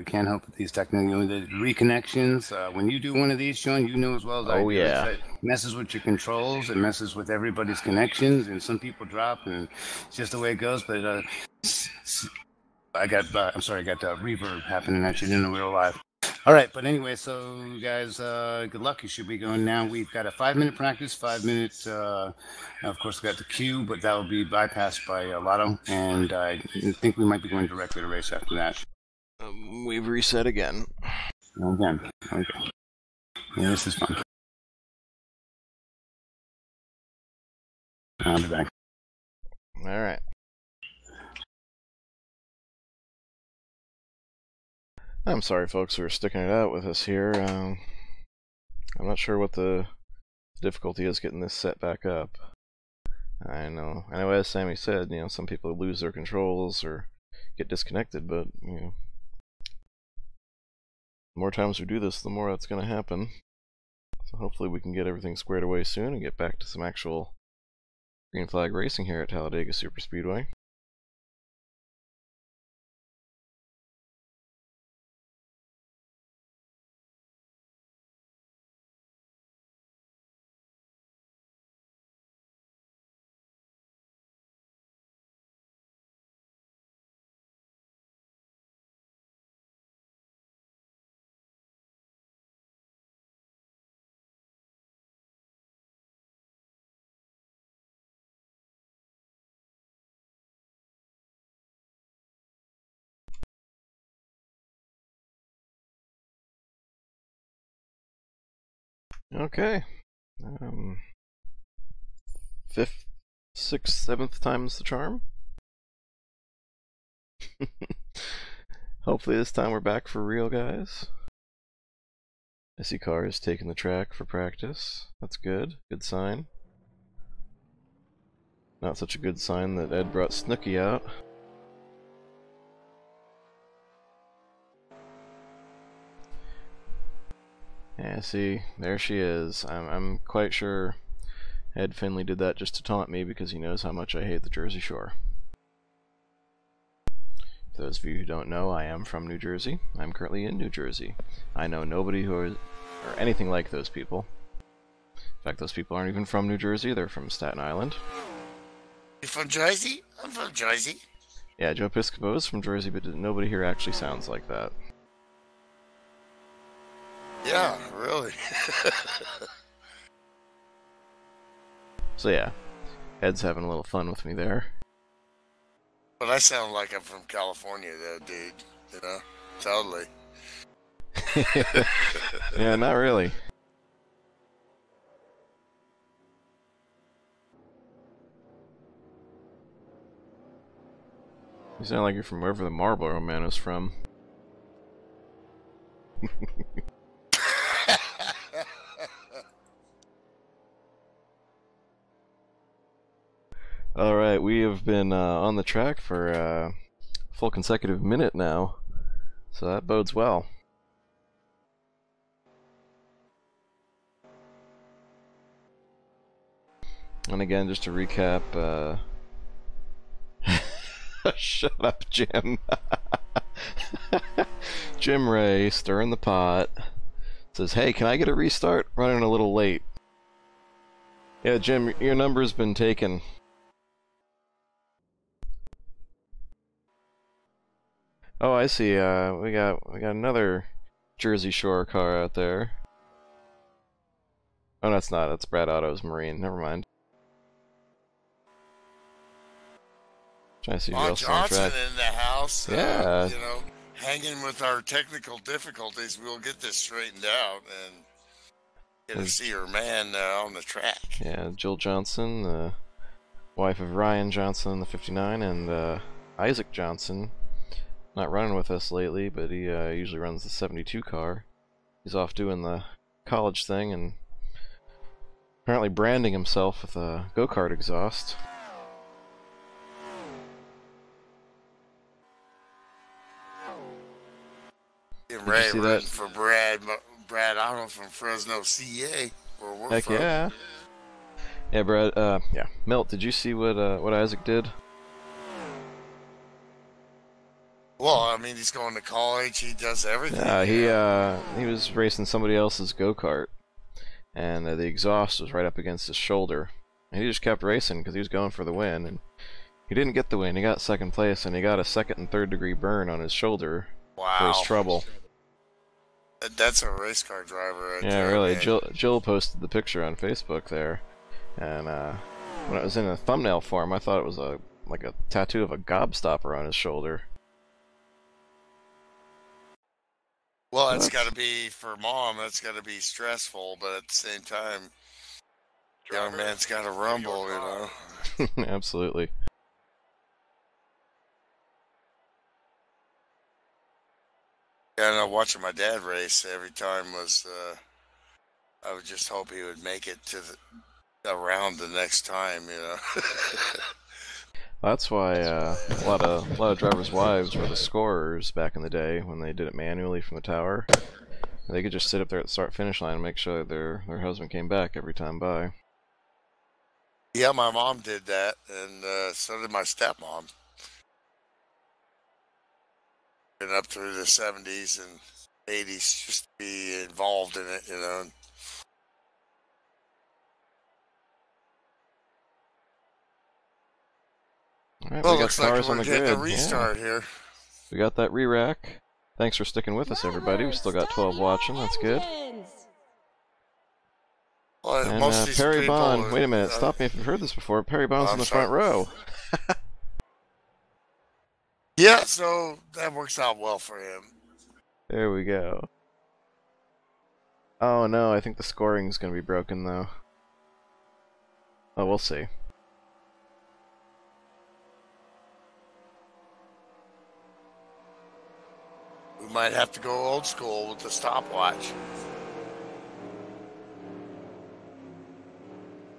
Can't help with these technical the reconnections. When you do one of these, Shawn, you know as well as I Oh, do. yeah. It messes with your controls. It messes with everybody's connections, and some people drop, and it's just the way it goes. But I got reverb happening that you didn't know we were live. All right, but anyway, so guys, good luck. You should be going now. We've got a 5-minute practice, 5 minutes. Of course, we got the cue, but that will be bypassed by Lotto, and I think we might be going directly to race after that. We've reset again. Again, okay. Yeah, this is fun. I'll be back. All right. I'm sorry, folks, for sticking it out with us here. I'm not sure what the difficulty is getting this set back up. I know, as Sammy said, some people lose their controls or get disconnected, but, the more times we do this, the more that's going to happen. So hopefully we can get everything squared away soon and get back to some actual green flag racing here at Talladega Superspeedway. Okay. 5th, 6th, 7th time's the charm. Hopefully this time we're back for real, guys. I see cars taking the track for practice. That's good. Good sign. Not such a good sign that Ed brought Snooki out. Yeah, see, there she is. I'm quite sure Ed Finley did that just to taunt me because he knows how much I hate the Jersey Shore. For those of you who don't know, I am from New Jersey. I'm currently in New Jersey. I know nobody who is or anything like those people. In fact, those people aren't even from New Jersey. They're from Staten Island. You from Jersey? I'm from Jersey. Yeah, Joe Piscopo is from Jersey, but nobody here actually sounds like that. Yeah, really. So yeah, Ed's having a little fun with me there. But I sound like I'm from California, though, dude. Totally. Yeah, not really. You sound like you're from wherever the Marlboro Man is from. Alright, we have been on the track for a full consecutive minute now, so that bodes well. And again, just to recap, shut up, Jim. Jim Ray, stirring the pot, says, hey, can I get a restart? Running a little late. Yeah, Jim, your number's been taken. Oh, I see. We got another Jersey Shore car out there. Oh, no, it's not. It's Brad Otto's Marine. Never mind. Trying to see who else on the Johnson track. in the house. Yeah. Hanging with our technical difficulties, we'll get this straightened out and get to see her man on the track. Yeah, Jill Johnson, the wife of Ryan Johnson, the 59, and Isaac Johnson. Not running with us lately, but he usually runs the 72 car. He's off doing the college thing and apparently branding himself with a go-kart exhaust. And Ray running for Brad Otto from Fresno, CA. Heck yeah. Yeah, Brad. Yeah. Milt, did you see what Isaac did? Well, I mean, he's going to college. He does everything. He was racing somebody else's go-kart, and the exhaust was right up against his shoulder. And he just kept racing because he was going for the win, and he didn't get the win. He got second place, and he got a second and third degree burn on his shoulder for his trouble. That's a race car driver. Yeah, really. Jill posted the picture on Facebook there, and when it was in a thumbnail form, I thought it was like a tattoo of a gobstopper on his shoulder. Well, that's got to be, for mom, that's got to be stressful, but at the same time, young man's got to rumble, you know. Absolutely. Yeah, I know, watching my dad race every time was, I would just hope he would make it to around the next time, you know. That's why a lot of drivers' wives were the scorers back in the day when they did it manually from the tower. They could just sit up there at the start-finish line and make sure that their husband came back every time by. Yeah, my mom did that, and so did my stepmom. Been up through the 70s and 80s just to be involved in it, you know. Alright, Well, we got looks like cars on we're the getting grid. a restart here. We got that re-rack. Thanks for sticking with us, everybody. We still got 12 watching. That's good. Well, And most of these Perry people Bond. are, Wait a minute. Stop me if you've heard this before. Perry Bond's in the front row. Yeah, so that works out well for him. There we go. Oh no, I think the scoring's gonna be broken though. Oh, we'll see. We might have to go old school with the stopwatch.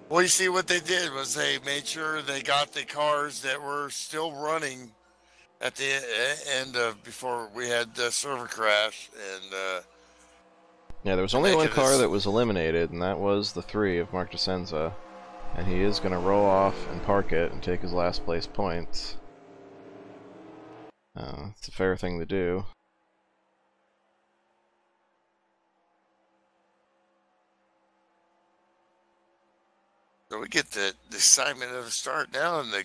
Well, you see, what they did was they made sure they got the cars that were still running at the end of, before we had the server crash, and yeah, there was only one car that was eliminated, and that was the 3 of Mark DeSenza, and he is going to roll off and park it and take his last place points. It's a fair thing to do. So we get the assignment of the start now, and the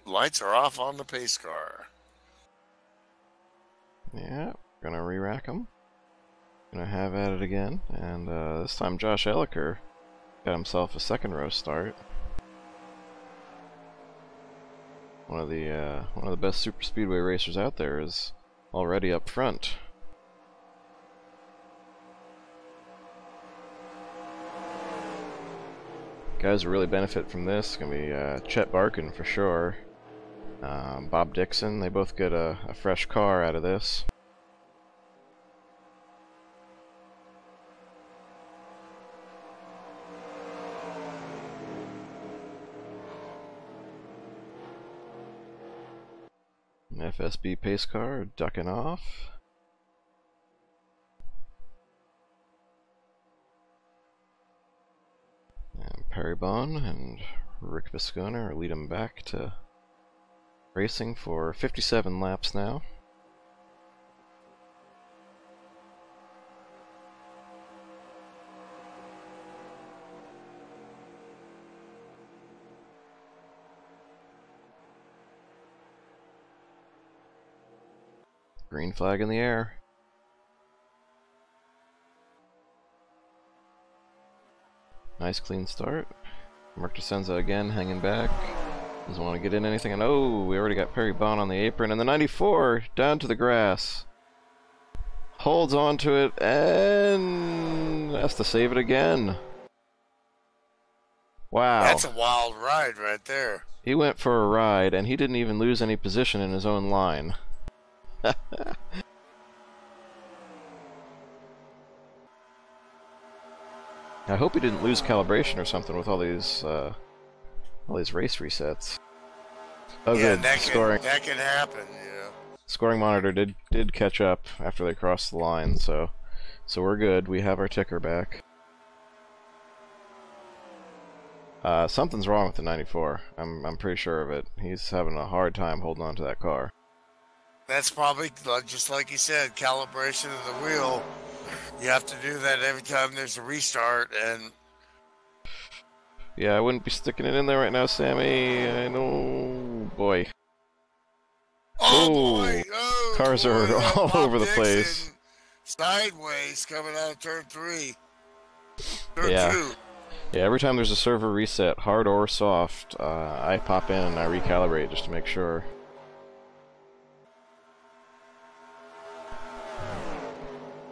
lights are off on the pace car. Yeah, gonna re-rack him. Gonna have at it again, and this time Josh Elliker got himself a second row start. One of the best super speedway racers out there is already up front. Guys who really benefit from this gonna be Chet Barkin for sure. Bob Dixon, they both get a fresh car out of this. An FSB pace car ducking off. And Perry Bond and Rick Viscona lead him back to racing for 57 laps now. Green flag in the air. Nice clean start. Mark DeSenza again hanging back. Doesn't want to get in anything. And oh, we already got Perry Bond on the apron. And the 94 down to the grass. Holds on to it and has to save it again. Wow. That's a wild ride right there. He went for a ride and he didn't even lose any position in his own line. I hope he didn't lose calibration or something with all these race resets. Oh, yeah, good. That can happen, yeah. Scoring monitor did catch up after they crossed the line, so we're good. We have our ticker back. Something's wrong with the 94. I'm pretty sure of it. He's having a hard time holding on to that car. That's probably just like you said, calibration of the wheel. You have to do that every time there's a restart, and Yeah, I wouldn't be sticking it in there right now, Sammy. I know, boy. oh boy, Cars are all Bob over the place. Dixon sideways coming out of turn 3, turn Yeah. 2. Yeah, every time there's a server reset, hard or soft, I pop in and I recalibrate just to make sure.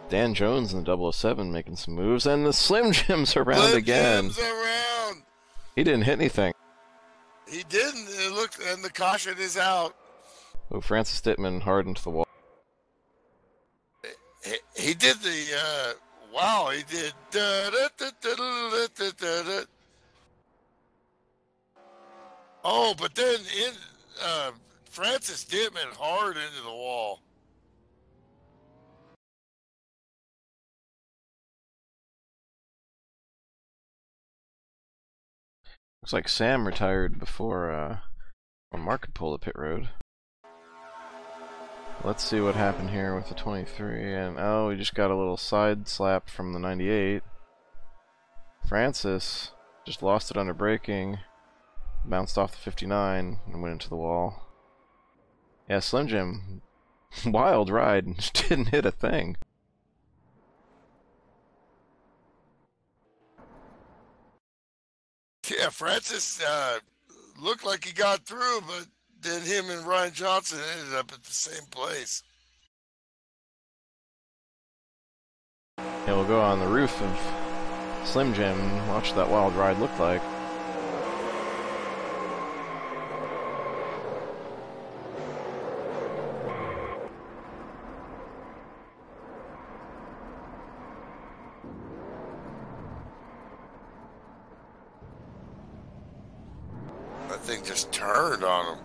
Dan Jones in the 007 making some moves, and the Slim Jim's around Slim again. Jim's around. He didn't hit anything. He didn't. It looked, and the caution is out. Oh, Francis Dittman hard into the wall. He did the wow. He did. Oh, but then Francis Dittman hard into the wall. Looks like Sam retired before Mark could pull the pit road. Let's see what happened here with the 23, and oh, we just got a little side slap from the 98. Francis just lost it under braking, bounced off the 59, and went into the wall. Yeah, Slim Jim, wild ride, just didn't hit a thing. Yeah, Francis looked like he got through, but then him and Ryan Johnson ended up at the same place. Yeah, we'll go on the roof of Slim Jim and watch what that wild ride look like. That thing just turned on him.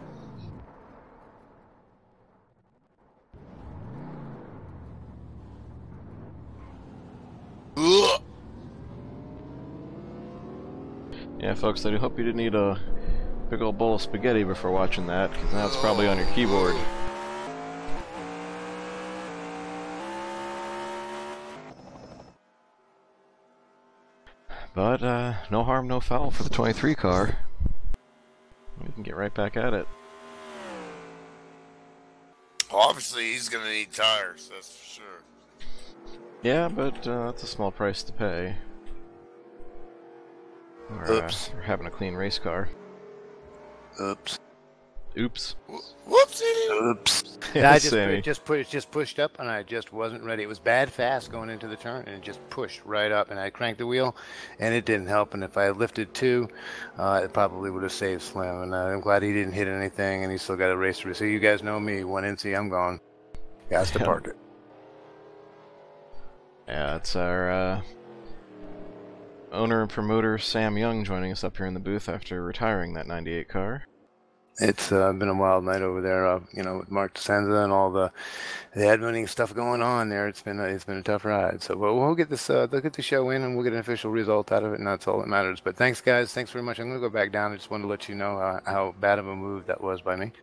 Ugh. Yeah, folks, I do hope you didn't eat a big old bowl of spaghetti before watching that, because now it's probably on your keyboard. But, no harm, no foul for the 23 car. We can get right back at it. Obviously, he's going to need tires, that's for sure. Yeah, but that's a small price to pay. We're having a clean race car. Oops. Oops. Whoopsie! Oops. Yeah, I Sammy. just pushed up, and I just wasn't ready. It was bad fast going into the turn, and it just pushed right up, and I cranked the wheel, and it didn't help. And if I had lifted 2, it probably would have saved Slim. And I'm glad he didn't hit anything, and he still got a race to race. So you guys know me. 1 NC, I'm gone. Got to park it. Yeah, it's our owner and promoter Sam Young joining us up here in the booth after retiring that 98 car. It's been a wild night over there, you know, with Mark DeSenza and all the adminning stuff going on there. It's been a tough ride. So we'll get this, they'll get the show in, and we'll get an official result out of it, and that's all that matters. But thanks, guys. Thanks very much. I'm going to go back down. I just wanted to let you know how bad of a move that was by me,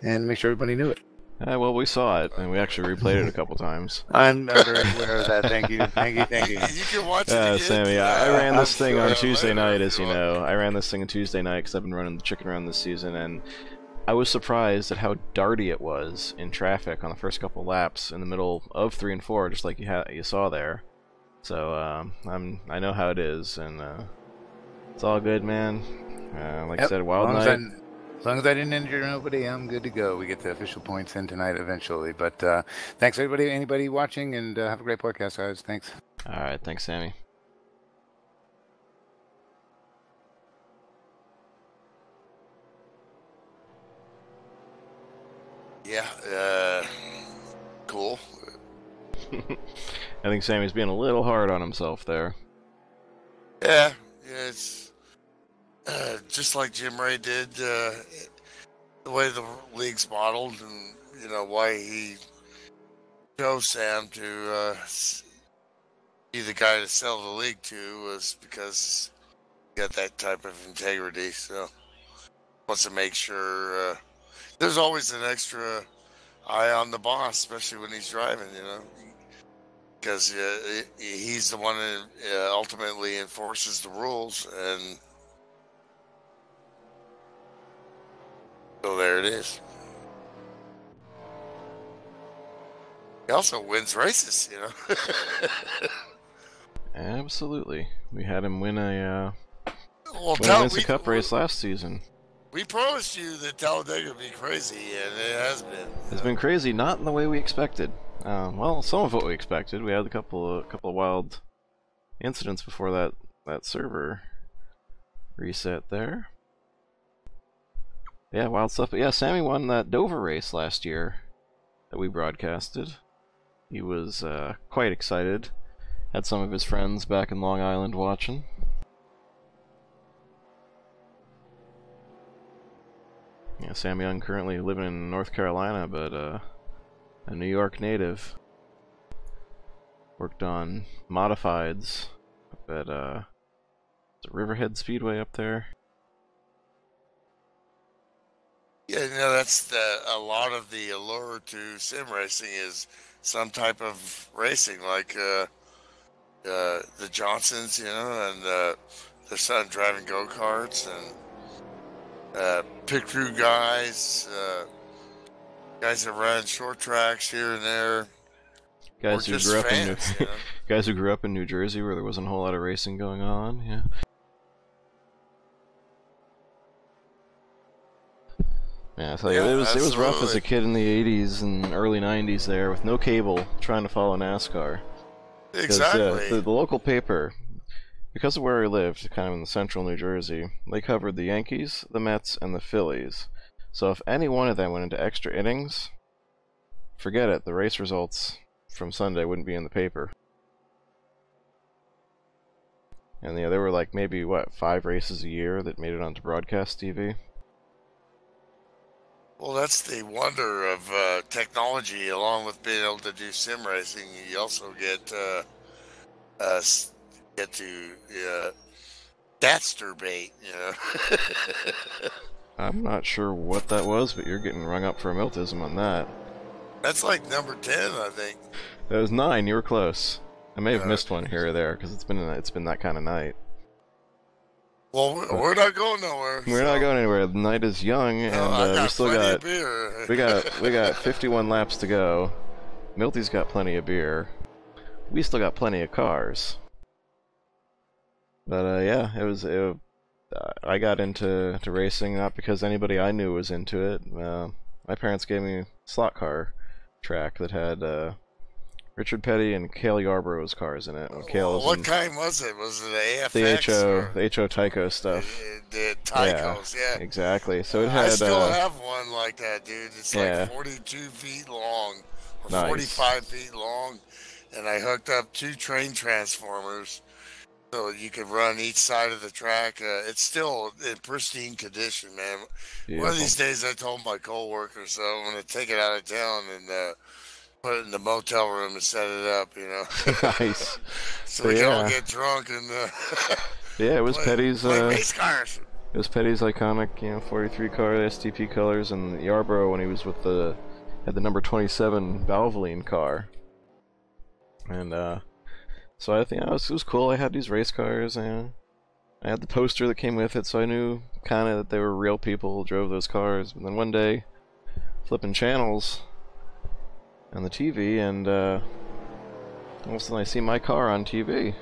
and make sure everybody knew it. Well, we saw it, and we actually replayed it a couple times. I'm very aware of that. Thank you. Thank you. Thank you. You can watch it again. Sammy, I ran this thing on sure Tuesday later night, if as you you want. know. I ran this thing on Tuesday night because I've been running the chicken run this season, and I was surprised at how darty it was in traffic on the first couple laps in the middle of 3 and 4, just like you saw there. So I know how it is, and it's all good, man. Like I said, wild night. As long as I didn't injure nobody, I'm good to go. We get the official points in tonight eventually. But thanks, everybody, anybody watching, and have a great podcast, guys. Thanks. All right, thanks, Sammy. Yeah, cool. I think Sammy's being a little hard on himself there. Yeah, it's just like Jim Ray did, the way the league's modeled, and you know why he chose Sam to be the guy to sell the league to was because he got that type of integrity. So wants to make sure there's always an extra eye on the boss, especially when he's driving, because he's the one that ultimately enforces the rules, and so there it is. He also wins races, Absolutely. We had him win a Well, Winston Cup race last season. We promised you that Talladega would be crazy, and it has been. It's been crazy, not in the way we expected. Well, some of what we expected. We had a couple of wild incidents before that server reset there. Yeah, wild stuff. But yeah, Sammy won that Dover race last year that we broadcasted. He was quite excited. Had some of his friends back in Long Island watching. Yeah, Sam Young currently living in North Carolina, but a New York native. Worked on modifieds up at the Riverhead Speedway up there. Yeah, that's a lot of the allure to sim racing is some type of racing, like the Johnsons, and their son driving go-karts, and pit crew guys, guys that run short tracks here and there. Guys who grew up in guys who grew up in New Jersey, where there wasn't a whole lot of racing going on. Yeah. Yeah, I tell you, it was rough as a kid in the '80s and early '90s there, with no cable, trying to follow NASCAR. Exactly. The local paper, because of where I lived, kind of in central New Jersey, they covered the Yankees, the Mets, and the Phillies. So if any one of them went into extra innings, forget it. The race results from Sunday wouldn't be in the paper. And yeah, there were like maybe 5 races a year that made it onto broadcast TV. Well, that's the wonder of technology, along with being able to do sim racing. You also get to Datster-bait, I'm not sure what that was, but you're getting rung up for a Miltism on that. That's like number 10, I think. That was 9. You were close. I may have missed one here or there because it's been that kind of night. Well, we're not going nowhere. We're not going anywhere. The night is young, and we still got beer. we got 51 laps to go. Milty's got plenty of beer. We still got plenty of cars. But yeah, I got into racing not because anybody I knew was into it. My parents gave me a slot car track that had Richard Petty and Cale Yarborough's cars in it. What kind was it? Was it the AFX? The HO Tyco stuff. The Tycos, yeah. Exactly. So it had. I still have one like that, dude. It's like 42 feet long, or nice. 45 feet long, and I hooked up 2 train transformers so you could run each side of the track. It's still in pristine condition, man. Beautiful. One of these days, I told my coworkers I'm going to take it out of town and put it in the motel room and set it up, Nice. So we can all get drunk and yeah, it was Petty's race cars. It was Petty's iconic, 43 car STP colors, and Yarborough when he was with had the number 27 Valvoline car. And so I think it was cool. I had these race cars, and I had the poster that came with it, so I knew kind of that they were real people who drove those cars. But then one day, flipping channels on the TV, and all of a sudden I see my car on TV.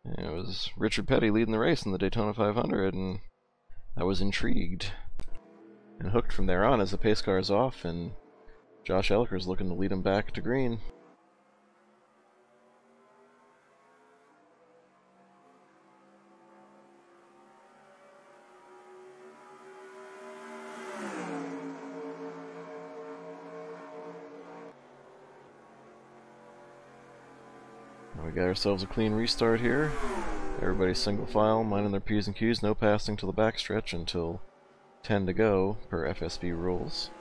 And it was Richard Petty leading the race in the Daytona 500, and I was intrigued and hooked from there on as the pace car is off, and Josh Elker's looking to lead him back to green. We got ourselves a clean restart here. Everybody's single file, minding their P's and Q's, no passing to the backstretch until 10 to go per FSB rules.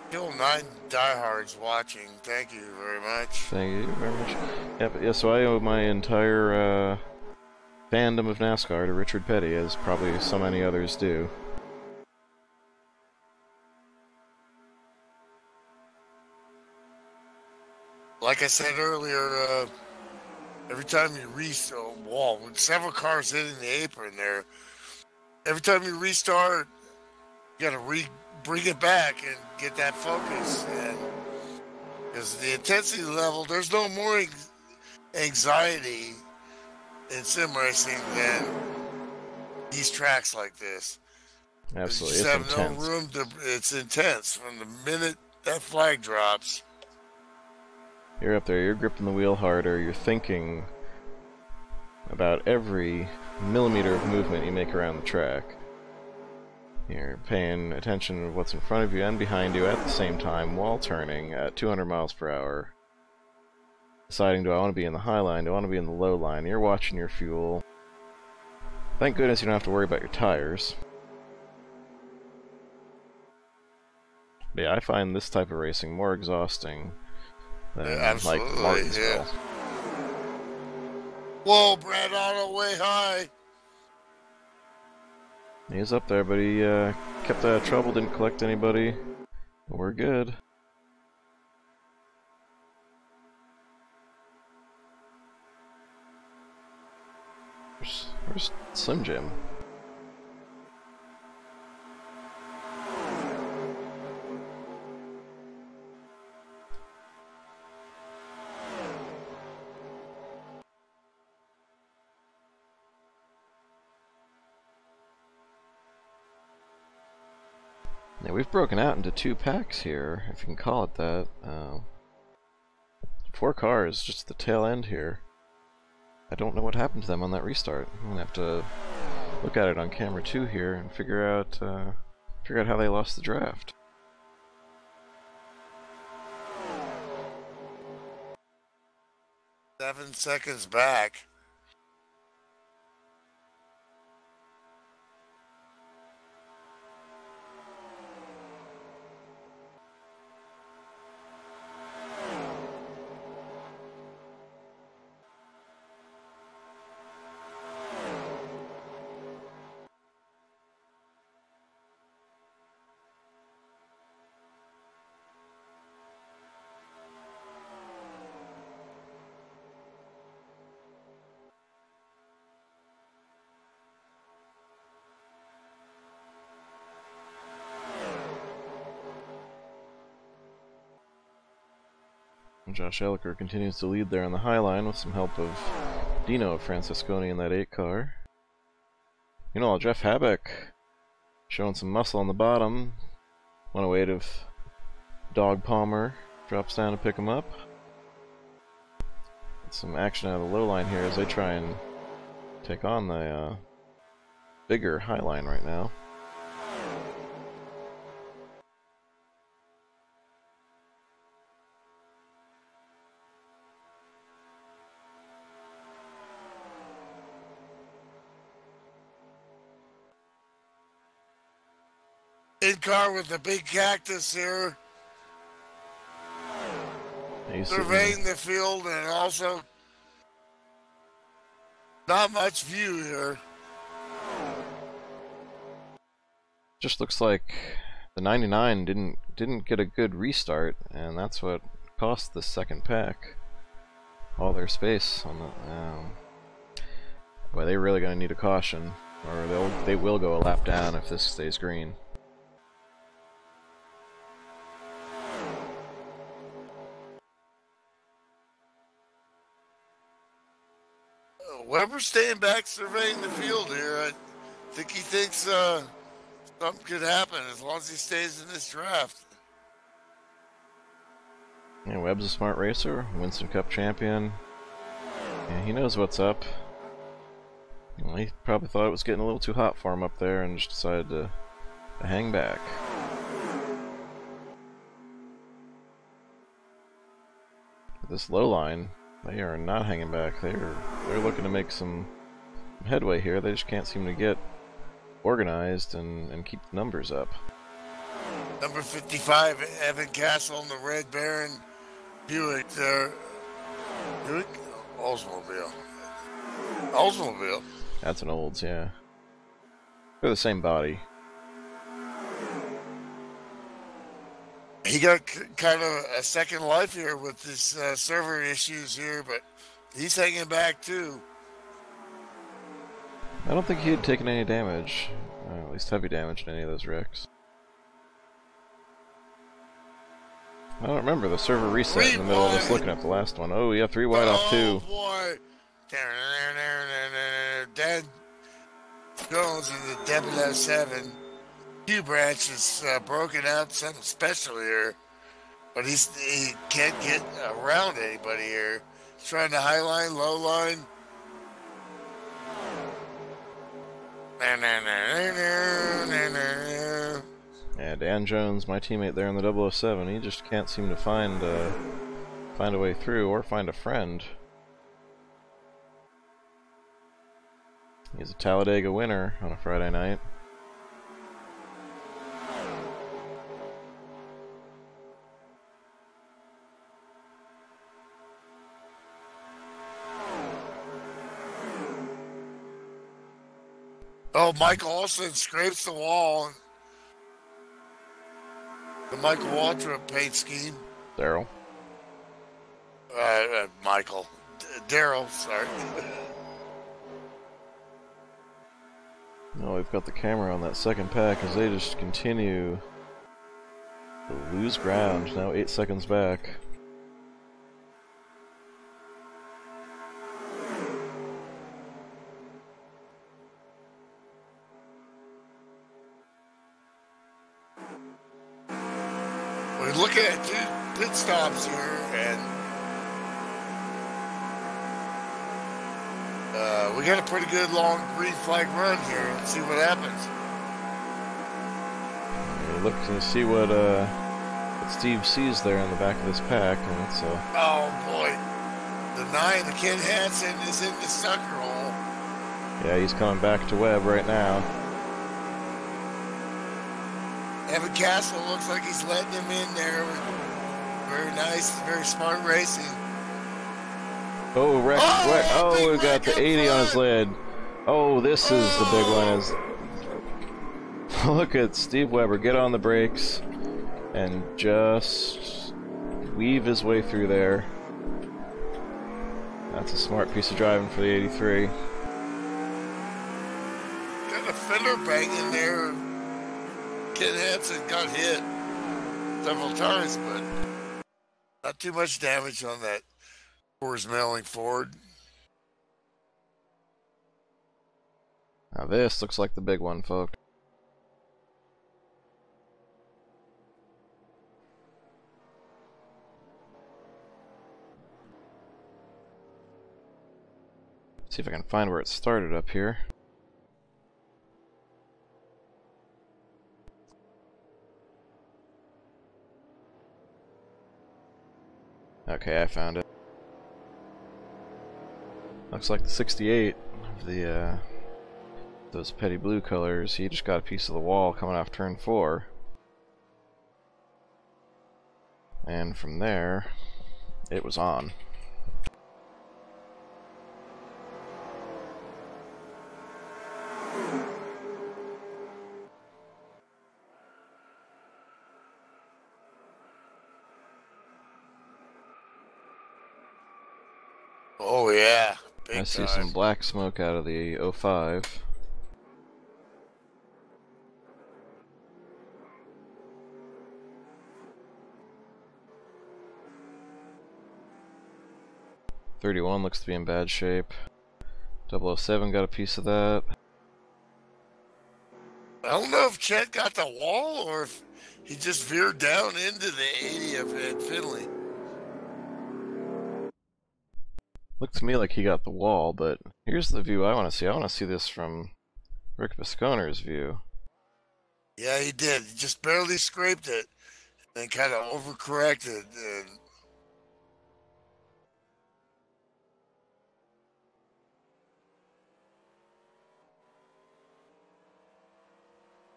Still 9 diehards watching. Thank you very much. Thank you very much. Yeah, so I owe my entire fandom of NASCAR to Richard Petty, as probably so many others do. Like I said earlier, every time you wall with several cars hitting the apron there, every time you restart, you got to bring it back and get that focus. And because the intensity level, there's no more anxiety in sim racing than these tracks like this. Absolutely, You it's just have intense. no room to. It's intense from the minute that flag drops. You're up there, you're gripping the wheel harder, you're thinking about every millimeter of movement you make around the track. You're paying attention to what's in front of you and behind you at the same time while turning at 200 miles per hour. Deciding, do I want to be in the high line, do I want to be in the low line? You're watching your fuel. Thank goodness you don't have to worry about your tires. But yeah, I find this type of racing more exhausting than like Martinsville. Yeah. Whoa, Brad Otto way high. He's up there, but he kept out of trouble, didn't collect anybody. We're good. Where's Slim Jim? Yeah, we've broken out into 2 packs here, if you can call it that. 4 cars, just the tail end here. I don't know what happened to them on that restart. I'm gonna have to look at it on camera 2 here and figure out how they lost the draft. Seven seconds back. Josh Elliker continues to lead there on the high line with some help of Dino Francesconi in that 8 car. You know, Jeff Habeck showing some muscle on the bottom. 108 of Dog Palmer drops down to pick him up. Some action out of the low line here as they try and take on the bigger high line right now. In car with the big cactus here. Surveying the field and also not much view here. Just looks like the 99 didn't get a good restart, and that's what cost the second pack all their space on the. Boy, they're really going to need a caution, or they will go a lap down if this stays green. Weber's staying back surveying the field here. I think he thinks something could happen as long as he stays in this draft. Yeah, Webb's a smart racer, Winston Cup champion. Yeah, he knows what's up. Well, he probably thought it was getting a little too hot for him up there and just decided to hang back. This low line, they are not hanging back. They're looking to make some headway here. They just can't seem to get organized and keep the numbers up. Number 55, Evan Castle in the Red Baron Buick there. Buick Oldsmobile. Oldsmobile. That's an Olds, yeah. They're the same body. He got kind of a second life here with his server issues here, but he's hanging back too. I don't think he had taken any damage, at least heavy damage in any of those wrecks. I don't remember, the server reset in the middle of us looking at the last one. Oh yeah, 3 wide off 2. Oh boy. Dan Jones in the 007. Q branch is broken out, something special here. But he can't get around anybody here. He's trying to high line, low line. Yeah, Dan Jones, my teammate there in the 007, he just can't seem to find a way through or find a friend. He's a Talladega winner on a Friday night. Oh, Michael Olsen scrapes the wall. The Michael Waltrip paint scheme. Daryl. Michael. Daryl, sorry. No, we've got the camera on that second pack as they just continue to lose ground. Now 8 seconds back. We're looking at 2 pit stops here, and we got a pretty good long green flag run here. Let's see what happens. We're looking to see what Steve sees there in the back of this pack, and it's Oh boy, the 9, the Ken Hansen is in the sucker hole. yeah, he's coming back to Webb right now. Evan Castle looks like he's letting him in there. Very nice, very smart racing. Oh, wreck! Oh, Oh, big we got wreck the 80 on his lid. Oh, this is the big one. Is look at Steve Weber get on the brakes and just weave his way through there. That's a smart piece of driving for the 83. Got a fender bang in there. Ken Hansen got hit several times, but not too much damage on that Coors Melling Ford. Now this looks like the big one, folks. See if I can find where it started up here. Okay, I found it. Looks like the 68 of the those petty blue colors. He just got a piece of the wall coming off turn 4. And from there, it was on. Oh yeah, big I see time. some black smoke out of the 05. .31 looks to be in bad shape. 007 got a piece of that. I don't know if Chet got the wall or if he just veered down into the 80 of Ed Finley. Looked to me like he got the wall, but here's the view I want to see. I want to see this from Rick Bisconer's view. Yeah, he did. He just barely scraped it and kind of overcorrected. And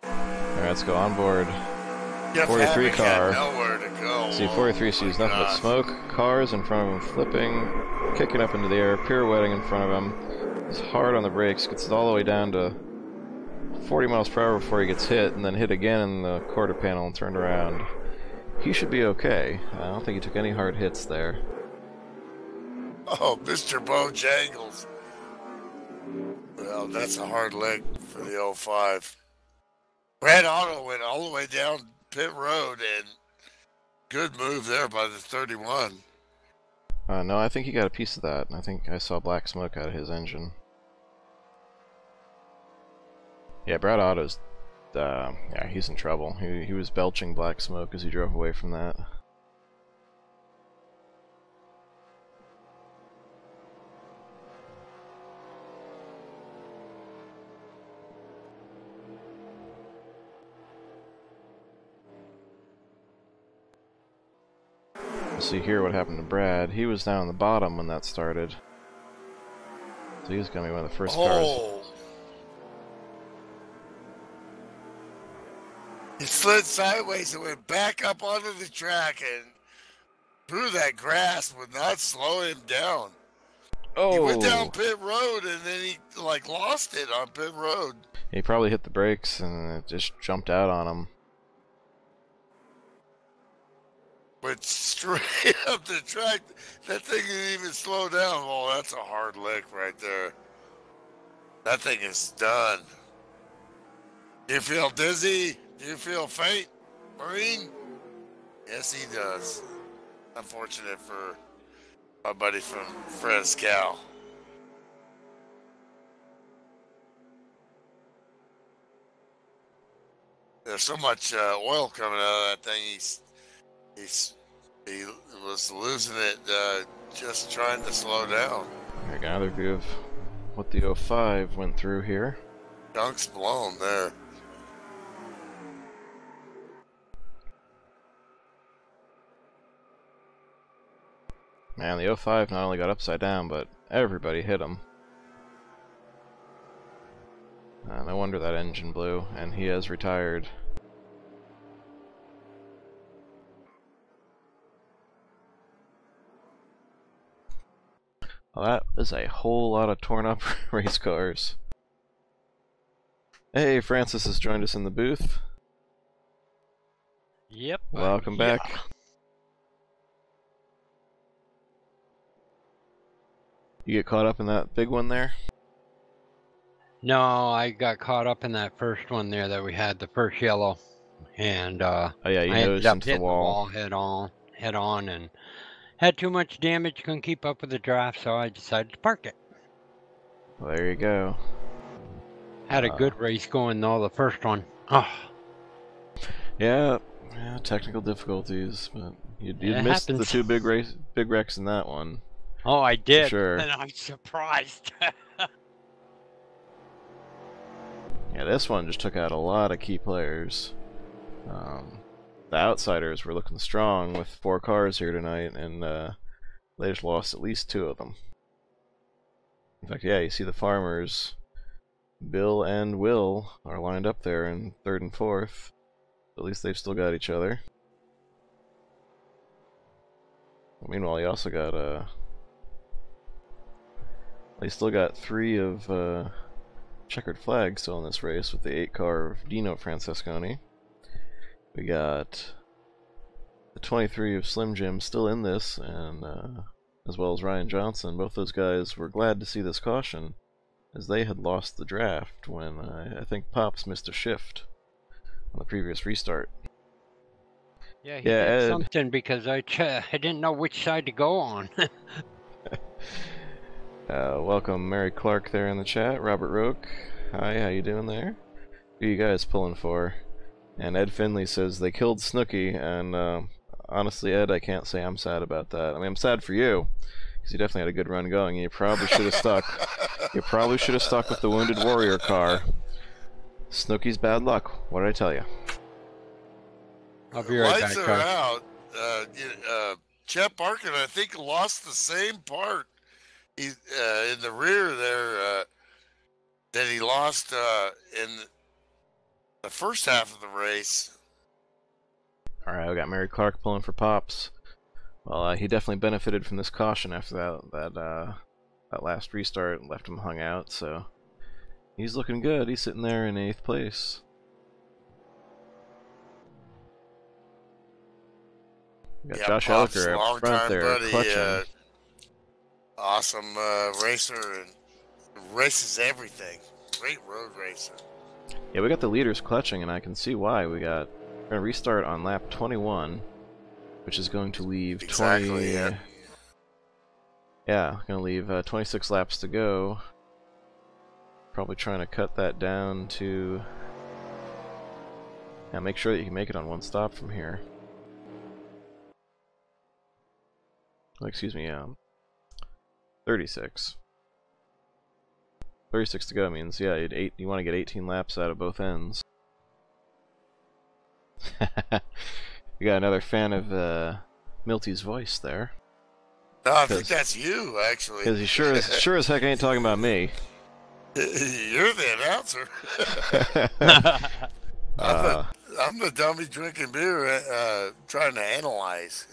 Alright, let's go on board. Jeff 43 Hammock car. had nowhere to go. See, Oh, 43 sees my nothing but gosh. smoke, cars in front of him flipping, kicking up into the air, pirouetting in front of him. He's hard on the brakes, gets it all the way down to 40 miles per hour before he gets hit, and then hit again in the quarter panel and turned around. He should be okay. I don't think he took any hard hits there. Oh, Mr. Bojangles. Well, that's a hard leg for the 05. Brad Otto went all the way down pit road, and good move there by the 31. No, I think he got a piece of that. I think I saw black smoke out of his engine. Yeah, Brad Otto's, yeah, he's in trouble. He was belching black smoke as he drove away from that. See here what happened to Brad. He was down on the bottom when that started. So he was going to be one of the first cars. He slid sideways and went back up onto the track, and through that grass would not slow him down. Oh! He went down pit road, and then he like lost it on pit road. He probably hit the brakes and it just jumped out on him. Went straight up the track. That thing didn't even slow down. Oh, that's a hard lick right there. That thing is done. Do you feel dizzy? Do you feel faint, Marine? Yes, he does. Unfortunate for my buddy from Frescal. There's so much oil coming out of that thing. He was losing it just trying to slow down. I got another view of what the 05 went through here. Dunk's blown there. Man, the 05 not only got upside down, but everybody hit him. No wonder that engine blew, and he has retired. Well, that is a whole lot of torn up race cars. Hey, Francis has joined us in the booth. Yep. Welcome back. You get caught up in that big one there? No, I got caught up in that first one there that we had, the first yellow. And oh yeah, you I ended nosed up into hitting the wall. head on, and had too much damage, couldn't keep up with the draft, so I decided to park it. Well, there you go. Had a good race going though, the first one. Oh. Yeah, technical difficulties, but you missed the two big wrecks in that one. Oh, I did. Sure. And I'm surprised. Yeah, this one just took out a lot of key players. The outsiders were looking strong with 4 cars here tonight, and they just lost at least 2 of them. In fact, yeah, you see the farmers, Bill and Will, are lined up there in 3rd and 4th. At least they've still got each other. Meanwhile, you also got they still got 3 of checkered flags still in this race with the 8 car of Dino Francesconi. We got the 23 of Slim Jim still in this, and as well as Ryan Johnson. Both those guys were glad to see this caution, as they had lost the draft when I think Pops missed a shift on the previous restart. Yeah, he did something because I didn't know which side to go on. Welcome Mary Clark there in the chat. Robert Roke, hi, how you doing there? Who you guys pulling for? And Ed Finley says they killed Snooky, and honestly, Ed, I can't say I'm sad about that. I mean, I'm sad for you, because you definitely had a good run going, and you probably should have stuck. You probably should have stuck with the Wounded Warrior car. Snooky's bad luck. What did I tell you? I'll be right Lights back. are out. Chet Barkin, I think, lost the same part. He in the rear there that he lost in the first half of the race. Alright, we got Mary Clark pulling for Pops. Well, he definitely benefited from this caution after that that last restart left him hung out, so he's looking good. He's sitting there in 8th place. We got Josh Pops, Elliker up long front time there, buddy, clutching. awesome racer and races everything. Great road racer. Yeah, we got the leaders clutching, and I can see why. We're gonna restart on lap 21, which is going to leave 20. Yeah, gonna leave 26 laps to go. Probably trying to cut that down to. Yeah, make sure that you can make it on one stop from here. Oh, excuse me, 36. 36 to go means, yeah, you want to get 18 laps out of both ends. You got another fan of Milty's voice there. No, I think that's you, actually. Because he sure as heck ain't talking about me. You're the announcer. I'm the dummy drinking beer, trying to analyze.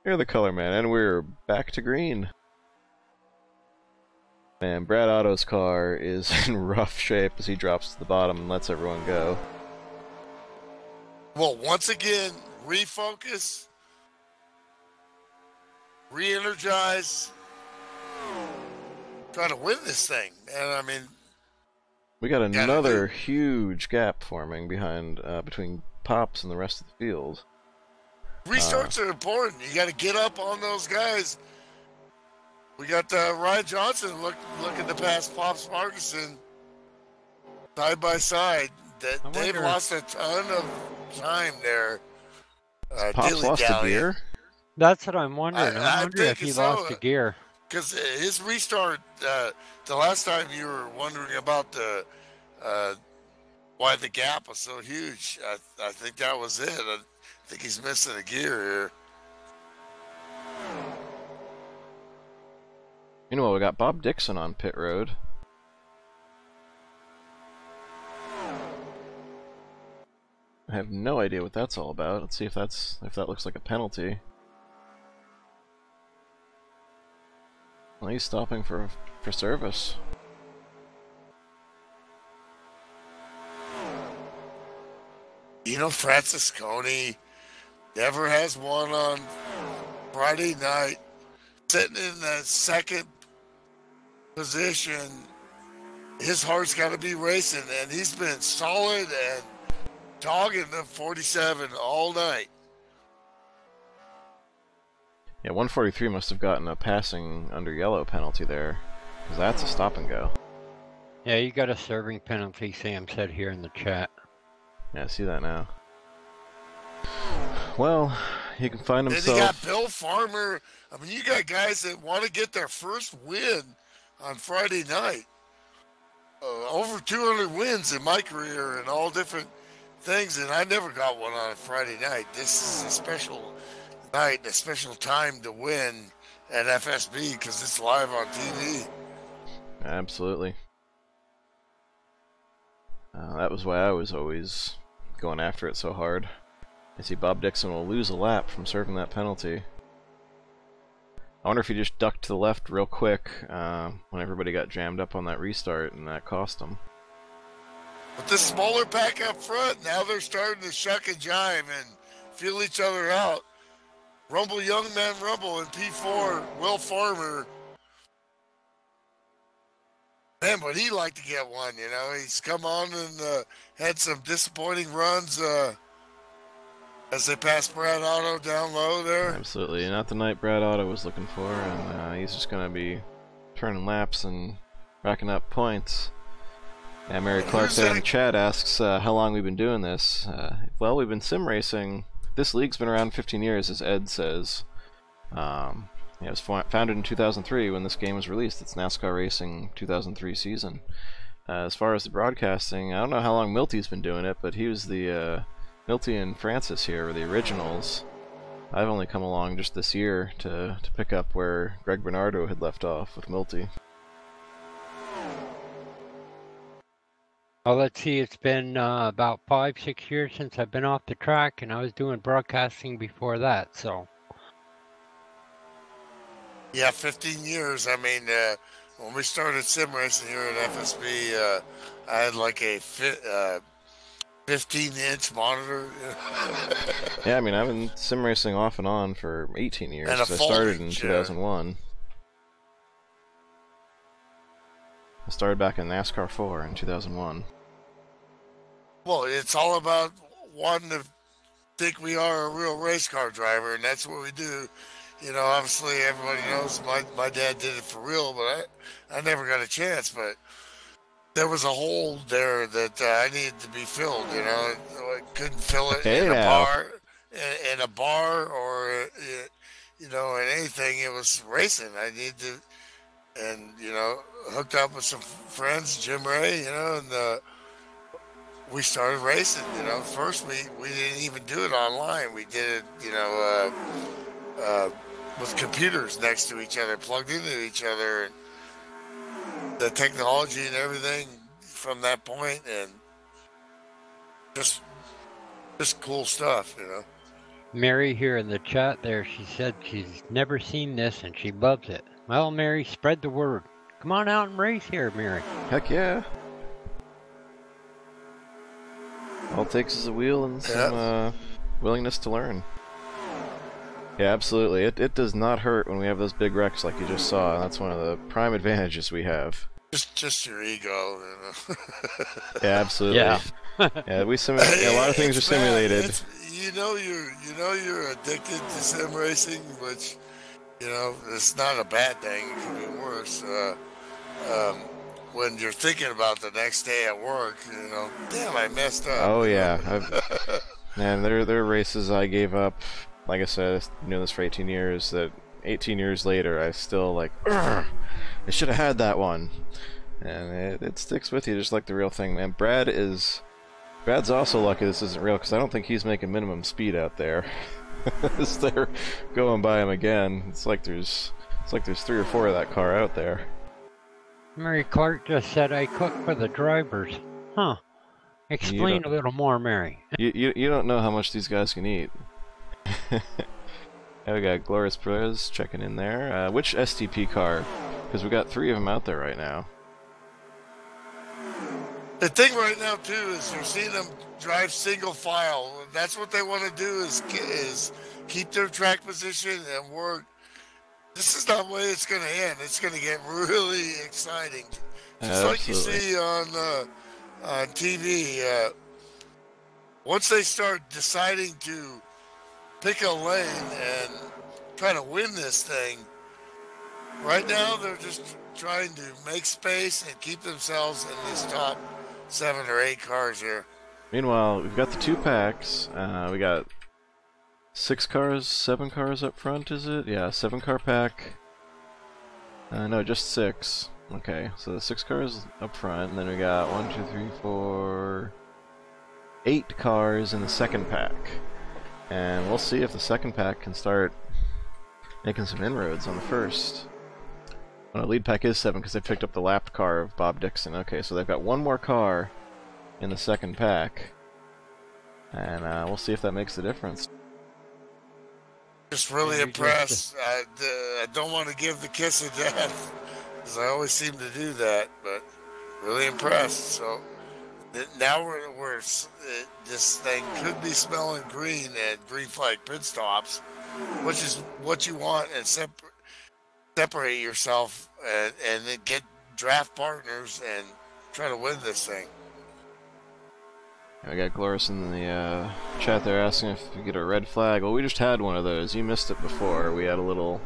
You're the color man, and we're back to green. Man, Brad Otto's car is in rough shape as he drops to the bottom and lets everyone go. Well, once again, refocus, re-energize, trying to win this thing. And I mean, we got another huge gap forming behind between Pops and the rest of the field. Restarts are important. You got to get up on those guys. We got Ryan Johnson looking to pass Pops Markinson side by side. They've lost a ton of time there. Pops lost a gear? That's what I'm wondering. I'm wondering if he lost a gear. Because his restart, the last time you were wondering about why the gap was so huge, I think that was it. I think he's missing a gear here. Meanwhile, we got Bob Dixon on pit road. I have no idea what that's all about. Let's see if that looks like a penalty. Well, he's stopping for service. You know, Francisconi never has won on Friday night. Sitting in the second position, his heart's got to be racing, and he's been solid and dogging the 47 all night. Yeah, 143 must have gotten a passing under yellow penalty there, because that's a stop and go. Yeah, you got a serving penalty, Sam said here in the chat. Yeah, I see that now. Well, he can find himself. Then you got Bill Farmer. I mean, you got guys that want to get their first win on Friday night. Over 200 wins in my career and all different things, and I never got one on a Friday night. This is a special night, a special time to win at FSB because it's live on TV. Absolutely. That was why I was always going after it so hard. I see Bob Dixon will lose a lap from serving that penalty. I wonder if he just ducked to the left real quick when everybody got jammed up on that restart, and that cost him. But the smaller pack up front, now they're starting to shuck and jive and feel each other out. Rumble Young Man Rumble in P4, Will Farmer. Man, would he like to get one, you know? He's come on and had some disappointing runs as they passed Brad Otto down low there. Absolutely, not the night Brad Otto was looking for, and he's just going to be turning laps and racking up points. Yeah, Mary Clark there in the chat asks how long we've been doing this. Well, we've been sim racing. This league's been around 15 years, as Ed says. It was founded in 2003 when this game was released. It's NASCAR Racing 2003 season. As far as the broadcasting, I don't know how long Milty's been doing it, but he was the Milty and Francis here were the originals. I've only come along just this year to pick up where Greg Bernardo had left off with Milty. Well, let's see, it's been about 5-6 years since I've been off the track, and I was doing broadcasting before that, so. Yeah, 15 years. I mean, when we started sim racing here at FSB, I had like a 15-inch monitor Yeah, I mean, I've been sim racing off and on for 18 years and a because I started folding in chair. 2001. I started back in NASCAR 4 in 2001. Well, it's all about wanting to think we are a real race car driver, and that's what we do. You know, obviously everybody knows my dad did it for real, but I never got a chance. But there was a hole there that I needed to be filled. You know, I couldn't fill it Hey in a now. bar, or you know, in anything. It was racing. I needed to, and you know, hooked up with some friends, Jim Ray, you know, and we started racing. You know, first we didn't even do it online. We did it, you know, with computers next to each other, plugged into each other, and the technology and everything from that point, and just just cool stuff. You know. Mary here in the chat there, she said she's never seen this and she loves it. Well, Mary, spread the word. Come on out and race here, Mary. Heck yeah. All it takes is a wheel and some willingness to learn. Yeah, absolutely. It does not hurt when we have those big wrecks like you just saw. That's one of the prime advantages we have. Just your ego. You know? Yeah, absolutely. Yeah. Yeah, we simulate. A lot of things are simulated. You know you're addicted to sim racing, which you know it's not a bad thing. It could be worse. When you're thinking about the next day at work, you know, damn, I messed up. Oh yeah, man, there are races I gave up. Like I said, I've been doing this for 18 years. That 18 years later, I still like. I should have had that one, and it sticks with you just like the real thing, man. Brad's also lucky this isn't real because I don't think he's making minimum speed out there. As they're going by him again, it's like there's 3 or 4 of that car out there. Mary Clark just said I cook for the drivers. Huh. Explain a little more, Mary. You don't know how much these guys can eat. We got Glorious Perez checking in there. Which STP car? Because we got 3 of them out there right now. The thing right now too is you're seeing them drive single file. That's what they want to do is keep their track position and work. This is not the way it's going to end. It's going to get really exciting, just like you see on TV. Once they start deciding to pick a lane and try to win this thing, right now they're just trying to make space and keep themselves in these top 7 or 8 cars here. Meanwhile, we've got the 2 packs. We got 6 cars, 7 cars up front, is it? Yeah, 7-car pack. No, just 6. Okay, so the 6 cars up front, and then we got 1, 2, 3, 4, 8 cars in the second pack. And we'll see if the second pack can start making some inroads on the first. Well, lead pack is 7 because they picked up the lapped car of Bob Dixon. Okay, so they've got 1 more car in the second pack. And we'll see if that makes the difference. Just really impressed. I don't want to give the kiss of death because I always seem to do that, but really impressed. So now we're this thing could be smelling green at green flag pit stops, which is what you want, and separate yourself and then get draft partners and try to win this thing. I got Glorious in the chat there asking if we get a red flag. Well, we just had one of those. You missed it before. We had a little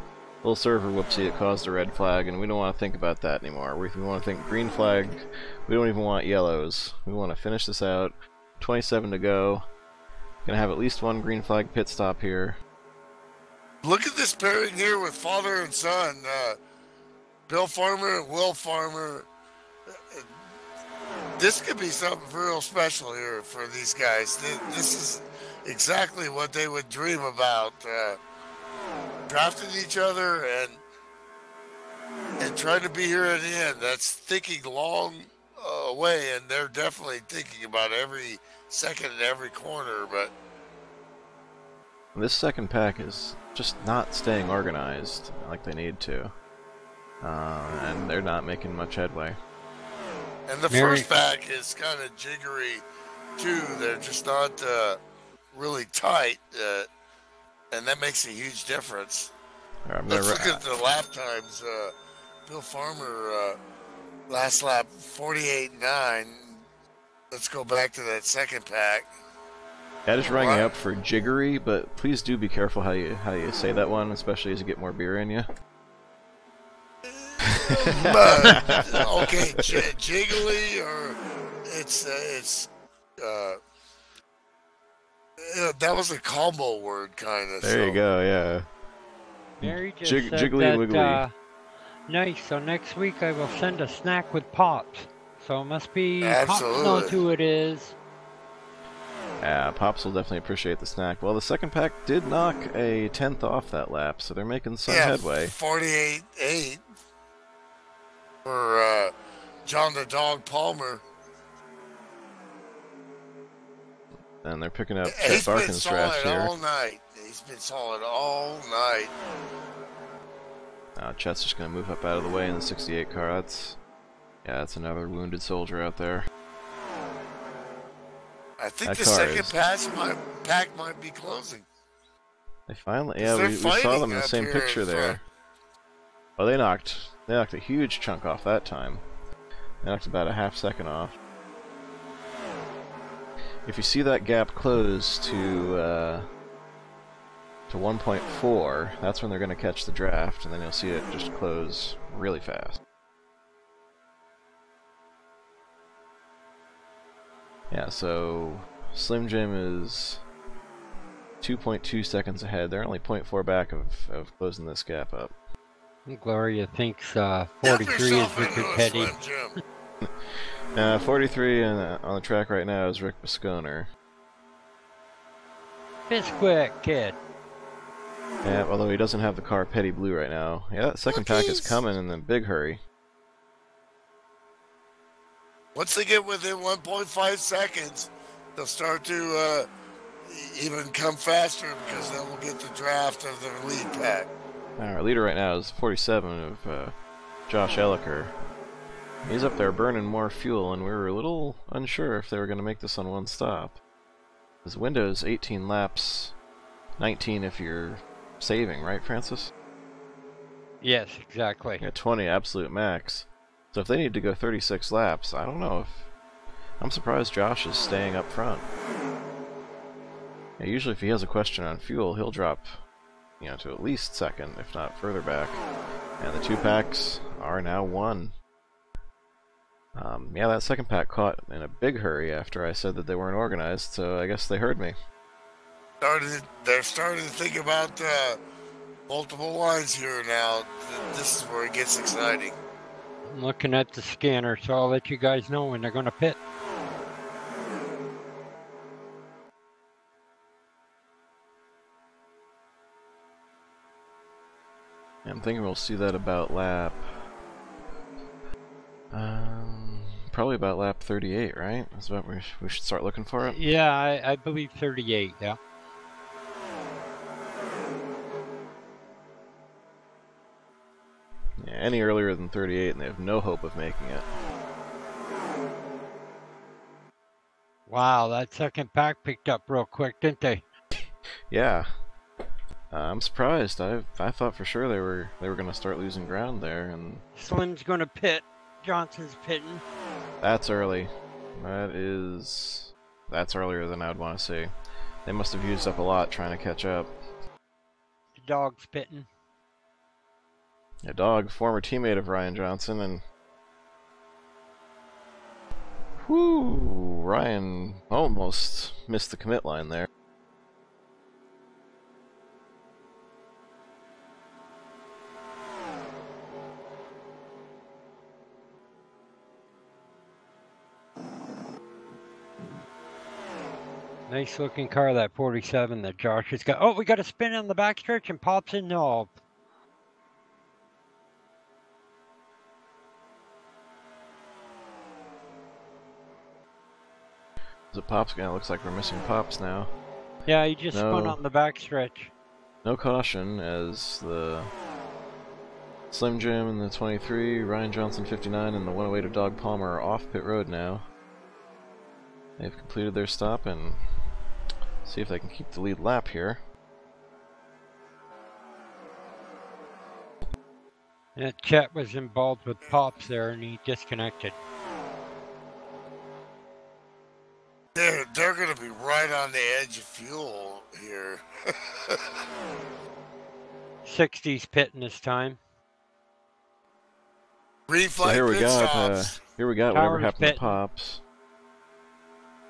server whoopsie that caused a red flag, and we don't want to think about that anymore. We want to think green flag. We don't even want yellows. We want to finish this out. 27 to go. Gonna have at least 1 green flag pit stop here. Look at this pairing here with father and son. Bill Farmer and Will Farmer. This could be something real special here for these guys. This is exactly what they would dream about. Drafting each other and trying to be here at the end. That's thinking long away, and they're definitely thinking about every second and every corner. But This second pack is just not staying organized like they need to. And they're not making much headway. And the first pack is kind of jiggery, too. They're just not really tight, and that makes a huge difference. Right, Let's look at the lap times. Bill Farmer, last lap, 48.9. Let's go back to that second pack. That is ringing up for jiggery, but please do be careful how you say that one, especially as you get more beer in you. Okay, jiggly, or it's that was a combo word, kind of. There you go, yeah. Mary just said jiggly that, wiggly. Nice. So next week I will send a snack with Pops. So it must be Absolutely. Pops knows who it is. Yeah, Pops will definitely appreciate the snack. Well, the second pack did knock a 10th off that lap, so they're making some headway. 48.8 for John the Dog Palmer. And they're picking up Chet Barkin's draft here. All night. He's been solid all night. Now Chet's just going to move up out of the way in the 68 car. That's another wounded soldier out there. I think the second pack might be closing. They finally, we saw them in the same picture there. Well, they knocked a huge chunk off that time. They knocked about a half second off. If you see that gap close to 1.4, that's when they're going to catch the draft, and then you'll see it just close really fast. Yeah, so Slim Jim is 2.2 seconds ahead. They're only 0.4 back of closing this gap up. Gloria thinks 43 is Richard Petty. 43 on the track right now is Rick Bisconer. Bisquick kid. Yeah, although he doesn't have the car Petty Blue right now. Yeah, that second pack is coming in a big hurry. Once they get within 1.5 seconds, they'll start to even come faster, because then we'll get the draft of the lead pack. Our leader right now is 47 of Josh Elliker. He's up there burning more fuel, and we were a little unsure if they were going to make this on one stop. His window's 18 laps, 19 if you're saving, right, Francis? Yes, exactly. Yeah, 20 absolute max. So if they need to go 36 laps, I don't know if... I'm surprised Josh is staying up front. Yeah, usually if he has a question on fuel, he'll drop, to at least second, if not further back. And the two packs are now one. Yeah, that second pack caught in a big hurry after I said that they weren't organized, so I guess they heard me. They're starting to think about multiple lines here now. This is where it gets exciting. I'm looking at the scanner, so I'll let you guys know when they're going to pit. I'm thinking we'll see that about lap... probably about lap 38, right? That's about where we should start looking for it? Yeah, I believe 38, yeah. Yeah, any earlier than 38 and they have no hope of making it. Wow, that second pack picked up real quick, didn't they? Yeah. I'm surprised. I thought for sure they were going to start losing ground there, and Slim's going to pit. Johnson's pitting. That's early. That's earlier than I'd want to see. They must have used up a lot trying to catch up. The dog's pitting. A dog, former teammate of Ryan Johnson, and whoo, Ryan almost missed the commit line there. Nice looking car, that 47 that Josh has got. Oh, we got a spin on the backstretch and pops in. No. Is it Pops? Yeah, it looks like we're missing Pops now. Yeah, he just spun No. on the backstretch. No caution as the Slim Jim in the 23, Ryan Johnson 59, and the 108 of Dog Palmer are off pit road now. They've completed their stop and see if they can keep the lead lap here. Yeah, Chet was involved with Pops there and he disconnected. They're going to be right on the edge of fuel here. 60's pitting this time. Green So flag here we pit got stops. whatever Towers happened pitting. to Pops.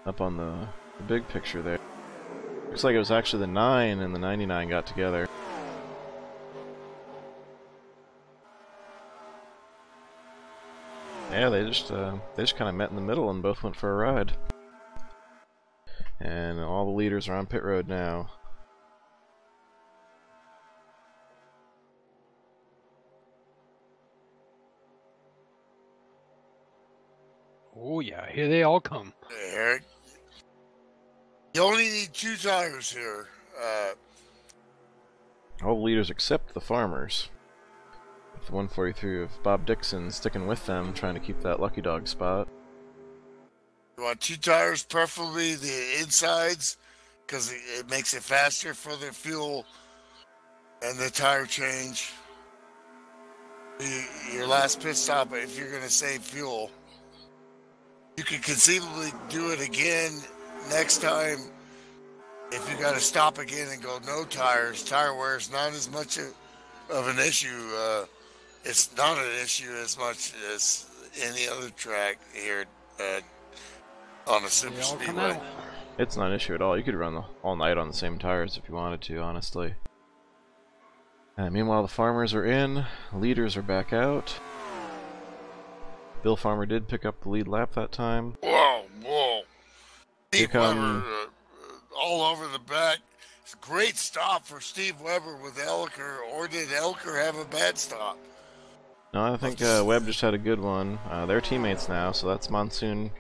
Up on the big picture there. Looks like it was actually the 9 and the 99 got together. Yeah, they just kind of met in the middle and both went for a ride. And all the leaders are on pit road now. Oh yeah, here they all come. Eric, you only need 2 tires here. All the leaders except the farmers. With the 143 of Bob Dixon sticking with them, trying to keep that lucky dog spot. You want 2 tires, preferably the insides, because it makes it faster for the fuel and the tire change. Your last pit stop, if you're going to save fuel, you could conceivably do it again next time. If you got to stop again and go no tires, tire wear is not as much of an issue. It's not an issue as much as any other track here on a super They all come speedway. out. It's not an issue at all. You could run all night on the same tires if you wanted to, honestly. Meanwhile, the farmers are in. Leaders are back out. Bill Farmer did pick up the lead lap that time. Whoa! Here Steve come- Weber all over the back. It's a great stop for Steve Weber with Elker, or did Elker have a bad stop? No, I think Webb just had a good one. They're teammates now, so that's Monsoon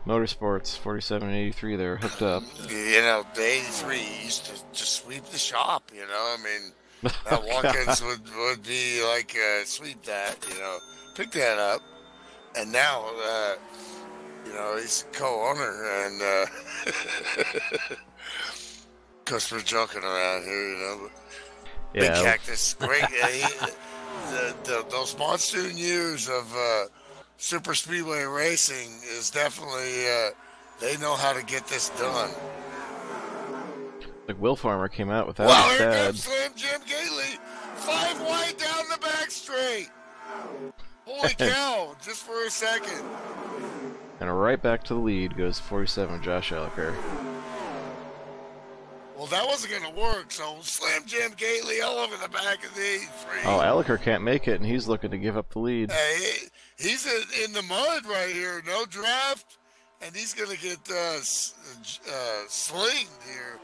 Motorsports 47 and 83. They're hooked up. You know, the 83 used to just sweep the shop, you know? I mean, that Watkins would be like, sweep that, you know, pick that up. And now, you know, he's co-owner and because we're joking around here, you know. Big Yeah, Cactus, great. Those monsoon years of super speedway racing is definitely, they know how to get this done. like Will Farmer came out without Well, his here dad. comes Slim Jim Gately. 5 wide down the back straight. Holy cow, just for a second. And right back to the lead goes 47 Josh Elker. Well, that wasn't going to work, so Slim Jim Gately all over the back of the 83. Oh, Elker can't make it, and he's looking to give up the lead. Hey, he's in the mud right here. No draft, and he's going to get slinged here.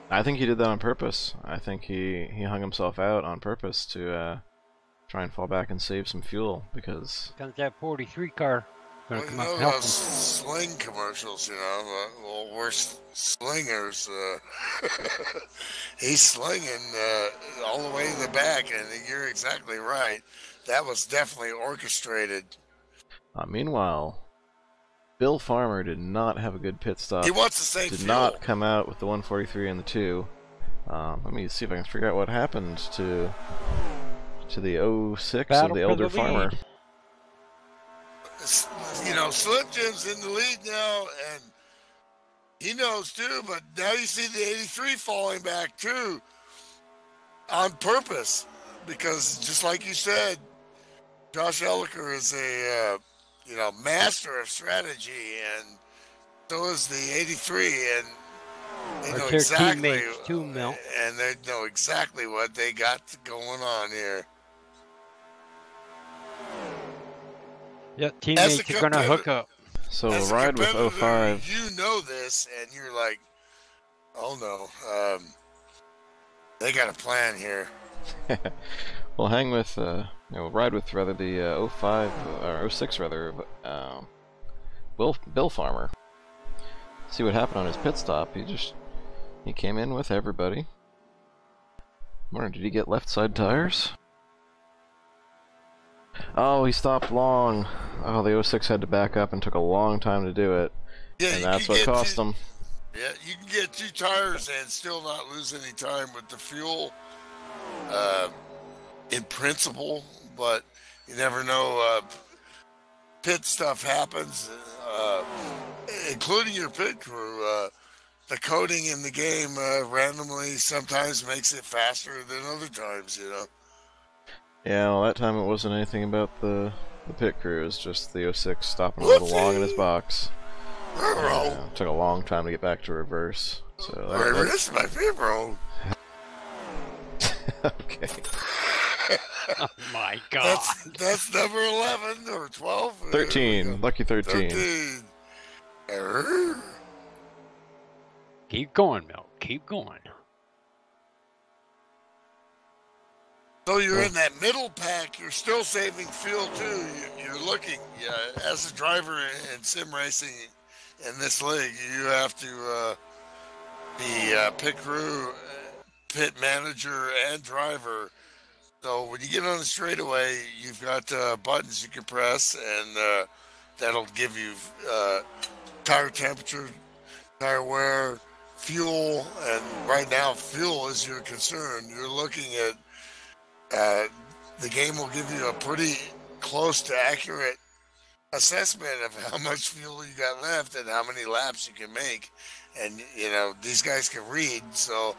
I think he did that on purpose. I think he hung himself out on purpose to try and fall back and save some fuel, because Comes that 43 car. Gonna Well, you come up know and help those him. sling commercials, you know. Well, we're slingers. He's slinging all the way to the back, and you're exactly right. That was definitely orchestrated. meanwhile, Bill Farmer did not have a good pit stop. He wants the same Did fuel. not come out with the 143 and the 2. Let me see if I can figure out what happened to the 06 Battle of the for elder the lead. farmer. You know, Slim Jim's in the lead now, and he knows too, but now you see the 83 falling back too on purpose, because just like you said, Josh Elliker is a master of strategy, and so is the 83, and they Or know their exactly, teammates too, Milt. and they know exactly what they got going on here. Yeah, teammates are gonna hook up. So As a a ride with competitor, 05. You know this, and you're like, oh no, they got a plan here. We'll hang with, ride with rather the 05 or 06 rather. Bill Farmer. See what happened on his pit stop. He just He came in with everybody. I wonder, did he get left side tires? Oh, he stopped long. Oh, the 06 had to back up and took a long time to do it. Yeah, and that's what cost him. Yeah, you can get 2 tires and still not lose any time with the fuel, in principle, but you never know. Pit stuff happens, including your pit crew. The coding in the game randomly sometimes makes it faster than other times, you know. Yeah, well, that time it wasn't anything about the pit crew. It was just the 06 stopping a little long in his box. Took a long time to get back to reverse. So reverse my pit, bro. Okay. Oh my God. That's number 11 or 12? 13. Lucky 13. Error. Keep going, Milt. Keep going. So you're in that middle pack. You're still saving fuel too. You're looking as a driver in sim racing in this league. You have to be pit crew, pit manager, and driver. So when you get on the straightaway, you've got buttons you can press, and that'll give you tire temperature, tire wear, fuel, and right now fuel is your concern. You're looking at the game will give you a pretty close to accurate assessment of how much fuel you got left and how many laps you can make. And, you know, these guys can read, so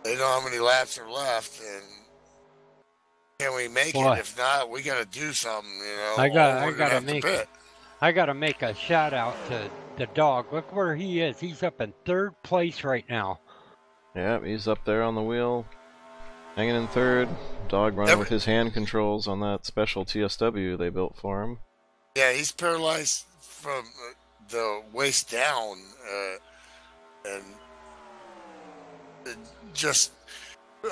they know how many laps are left. And can we make it? If not, we got to do something, you know. I gotta make a shout out to the dog. Look where he is. He's up in 3rd place right now. Yeah, he's up there on the wheel, hanging in 3rd. Dog running with his hand controls on that special TSW they built for him. Yeah, he's paralyzed from the waist down, and just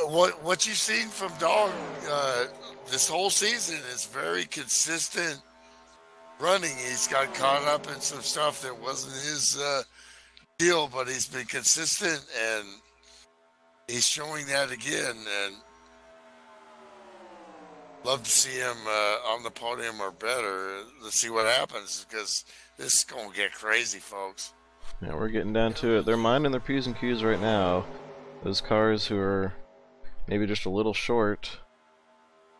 what you've seen from Dog this whole season is very consistent running. He's got caught up in some stuff that wasn't his deal, but he's been consistent, and he's showing that again. And love to see him on the podium or better. Let's see what happens, because this is going to get crazy, folks. Yeah, we're getting down to it. They're minding their P's and Q's right now. Those cars who are maybe just a little short,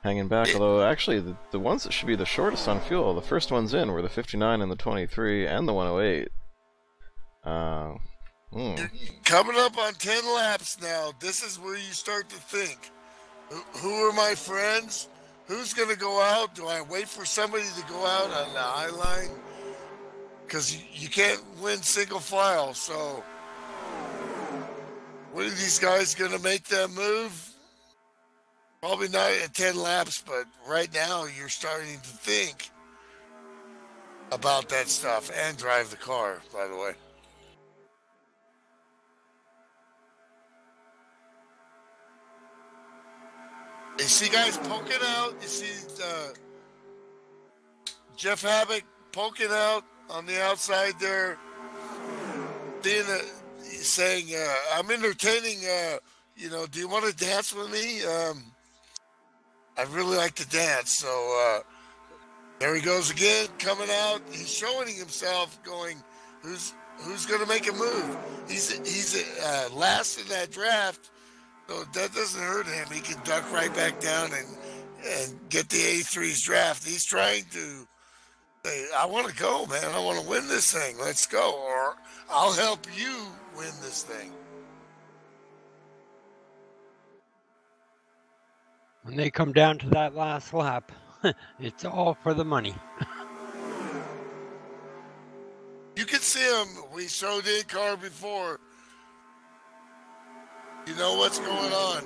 hanging back. Although, actually, the ones that should be the shortest on fuel, the first ones in were the 59 and the 23 and the 108. Coming up on 10 laps now, this is where you start to think, who are my friends? Who's going to go out? Do I wait for somebody to go out on the high line? Because you can't win single file. So when are these guys going to make that move? Probably not at 10 laps, but right now you're starting to think about that stuff and drive the car, by the way. You see guys poking out. You see Jeff Havoc poking out on the outside there. Saying, I'm entertaining, do you want to dance with me? I really like to dance. So there he goes again, coming out. He's showing himself, going, who's going to make a move? He's last in that draft. So that doesn't hurt him. He can duck right back down and get the A3's draft. He's trying to say, I want to go, man. I want to win this thing. Let's go. Or I'll help you win this thing. When they come down to that last lap, it's all for the money. You can see him. We showed the car before. You know what's going on.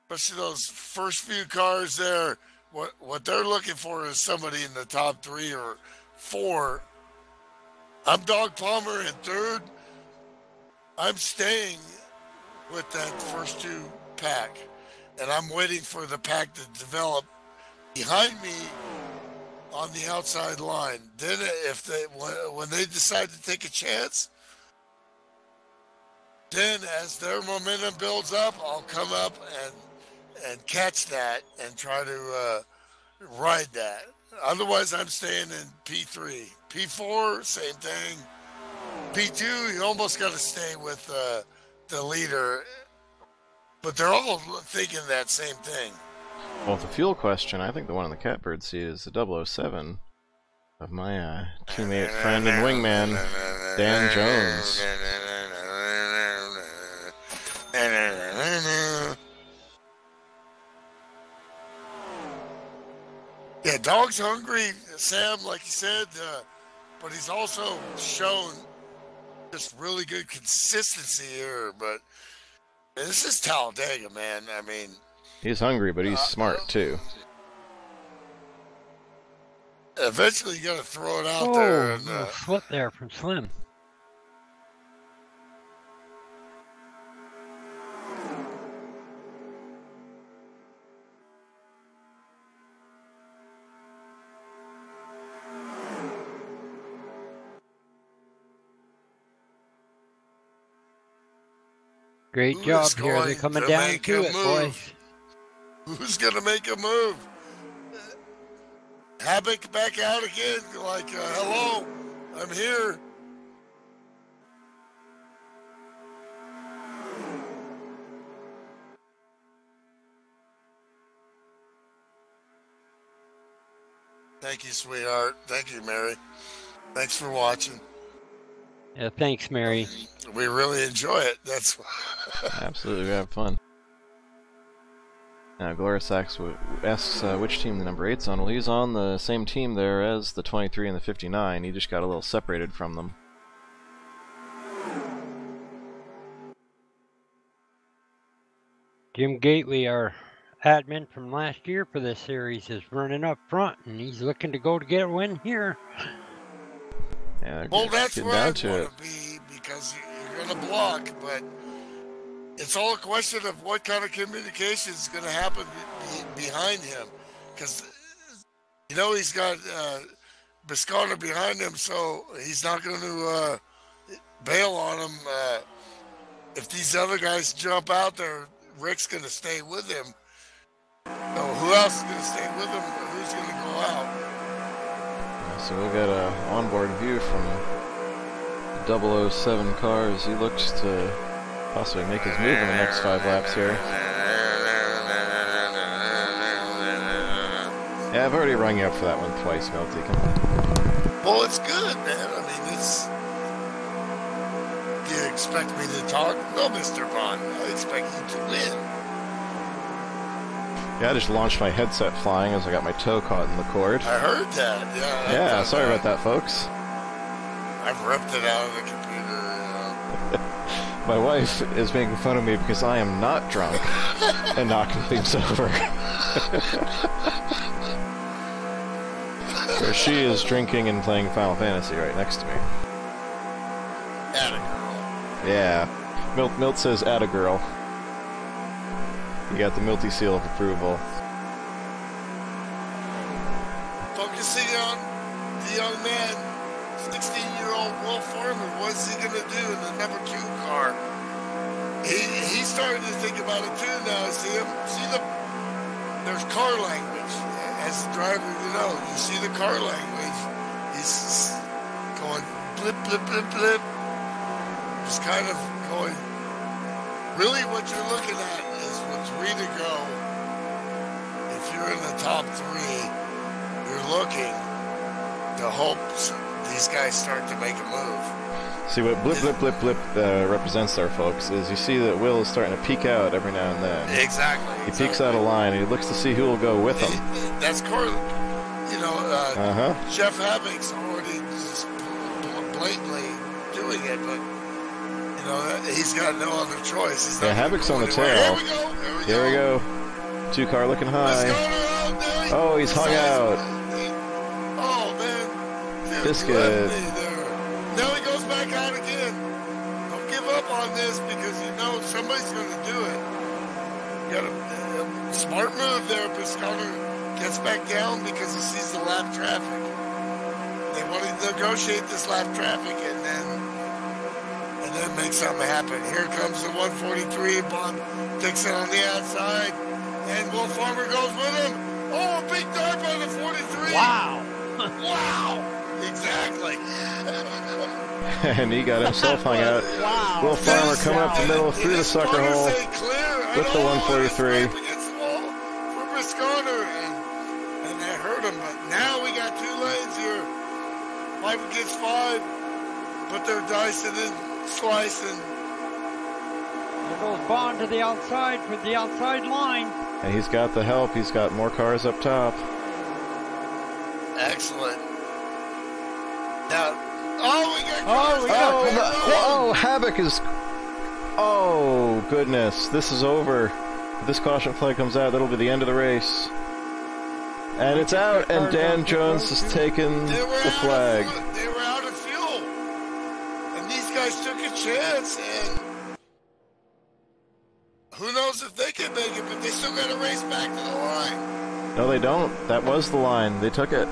Especially those first few cars there. What they're looking for is somebody in the top 3 or 4. I'm Dog Palmer in 3rd. I'm staying with that first 2 pack. And I'm waiting for the pack to develop behind me on the outside line. Then when they decide to take a chance, Then as their momentum builds up, I'll come up and catch that and try to ride that. Otherwise, I'm staying in P3. P4, same thing. P2, you almost got to stay with the leader. But they're all thinking that same thing. Well, with the fuel question, I think the one in the catbird seat is the 007 of my teammate, friend, and wingman, Dan Jones. Yeah, dog's hungry, Sam, like you said, but he's also shown just really good consistency here. But this is Talladega, man. I mean, he's hungry, but he's smart too. Eventually, you got to throw it out there. And, flip there from Slim. Great job here. They're coming down to it, boys. Who's going to make a move? Havoc back out again, like, hello, I'm here. Thank you, sweetheart. Thank you, Mary. Thanks for watching. Yeah, thanks, Mary. We really enjoy it. That's absolutely, we have fun. Now, Glorious asks which team the number 8's on. Well, he's on the same team there as the 23 and the 59. He just got a little separated from them. Jim Gately, our admin from last year for this series, is running up front, and he's looking to go to get a win here. Yeah, well, that's where I want to be, because you're going to block, but it's all a question of what kind of communication is going to happen behind him. Because, you know, he's got Biscona behind him, so he's not going to bail on him. If these other guys jump out there, Rick's going to stay with him. So who else is going to stay with him? Who's going to go out? So we'll get a onboard view from the 007 car as he looks to possibly make his move in the next 5 laps here. Yeah, I've already rung you up for that one twice, Milty. Come on. Well, it's good, man. I mean, it's... Do you expect me to talk? No, Mr. Bond. I expect you to win. Yeah, I just launched my headset flying as I got my toe caught in the cord. I heard that, yeah. Yeah, sorry about that, folks. I've ripped it out of the computer, you know. My wife is making fun of me because I am not drunk and knocking things over. So she is drinking and playing Final Fantasy right next to me. Atta girl. Yeah. Milt says atta girl. You got the Milty seal of approval. Focusing on the young man, 16-year-old Will Farmer. What's he gonna do in the number 2 car? He's starting to think about it too now. There's car language. As the driver, you know, you see the car language. He's going blip, blip, blip, blip. Just kind of going. Really, what you're looking at is with 3 to go. If you're in the top 3, you're looking to hope these guys start to make a move. See, what blip, blip, blip, blip represents there, folks, is you see that Will is starting to peek out every now and then. Exactly. He peeks out a line, and he looks to see who will go with him. That's you know, Jeff Havoc's already just blatantly doing it, but you know, he's got no other choice. He's not Havoc's on the anywhere. tail. Here we go. Here we go. 2 car looking high. Oh, he's hung out. Oh, man. Dude, Biscuit. Now he goes back out again. Don't give up on this because you know somebody's going to do it. You got a smart move there. Biscona gets back down because he sees the lap traffic. They want to negotiate this lap traffic, and then make something happen. Here comes the 143, Bob Dixon on the outside, and Will Farmer goes with him. Oh, a big dart on the 43. Wow. Wow. Exactly. And he got himself hung out. Wow. Will Farmer coming up the middle through the sucker hole with the 143. Against the wall for Brisconer, and that hurt him. But now we got 2 lanes here. 5 against 5. But they're dicing and slicing. There goes Bond to the outside for the outside line. And he's got the help. He's got more cars up top. Excellent. Now, we got cars. Havoc is... Oh, goodness. This is over. If this caution flag comes out, that'll be the end of the race. And it's out, and Dan Jones has taken the flag. They were out of fuel. And these guys took a chance, and who knows if they can make it, but they still got to race back to the line. No, they don't. That was the line. They took it.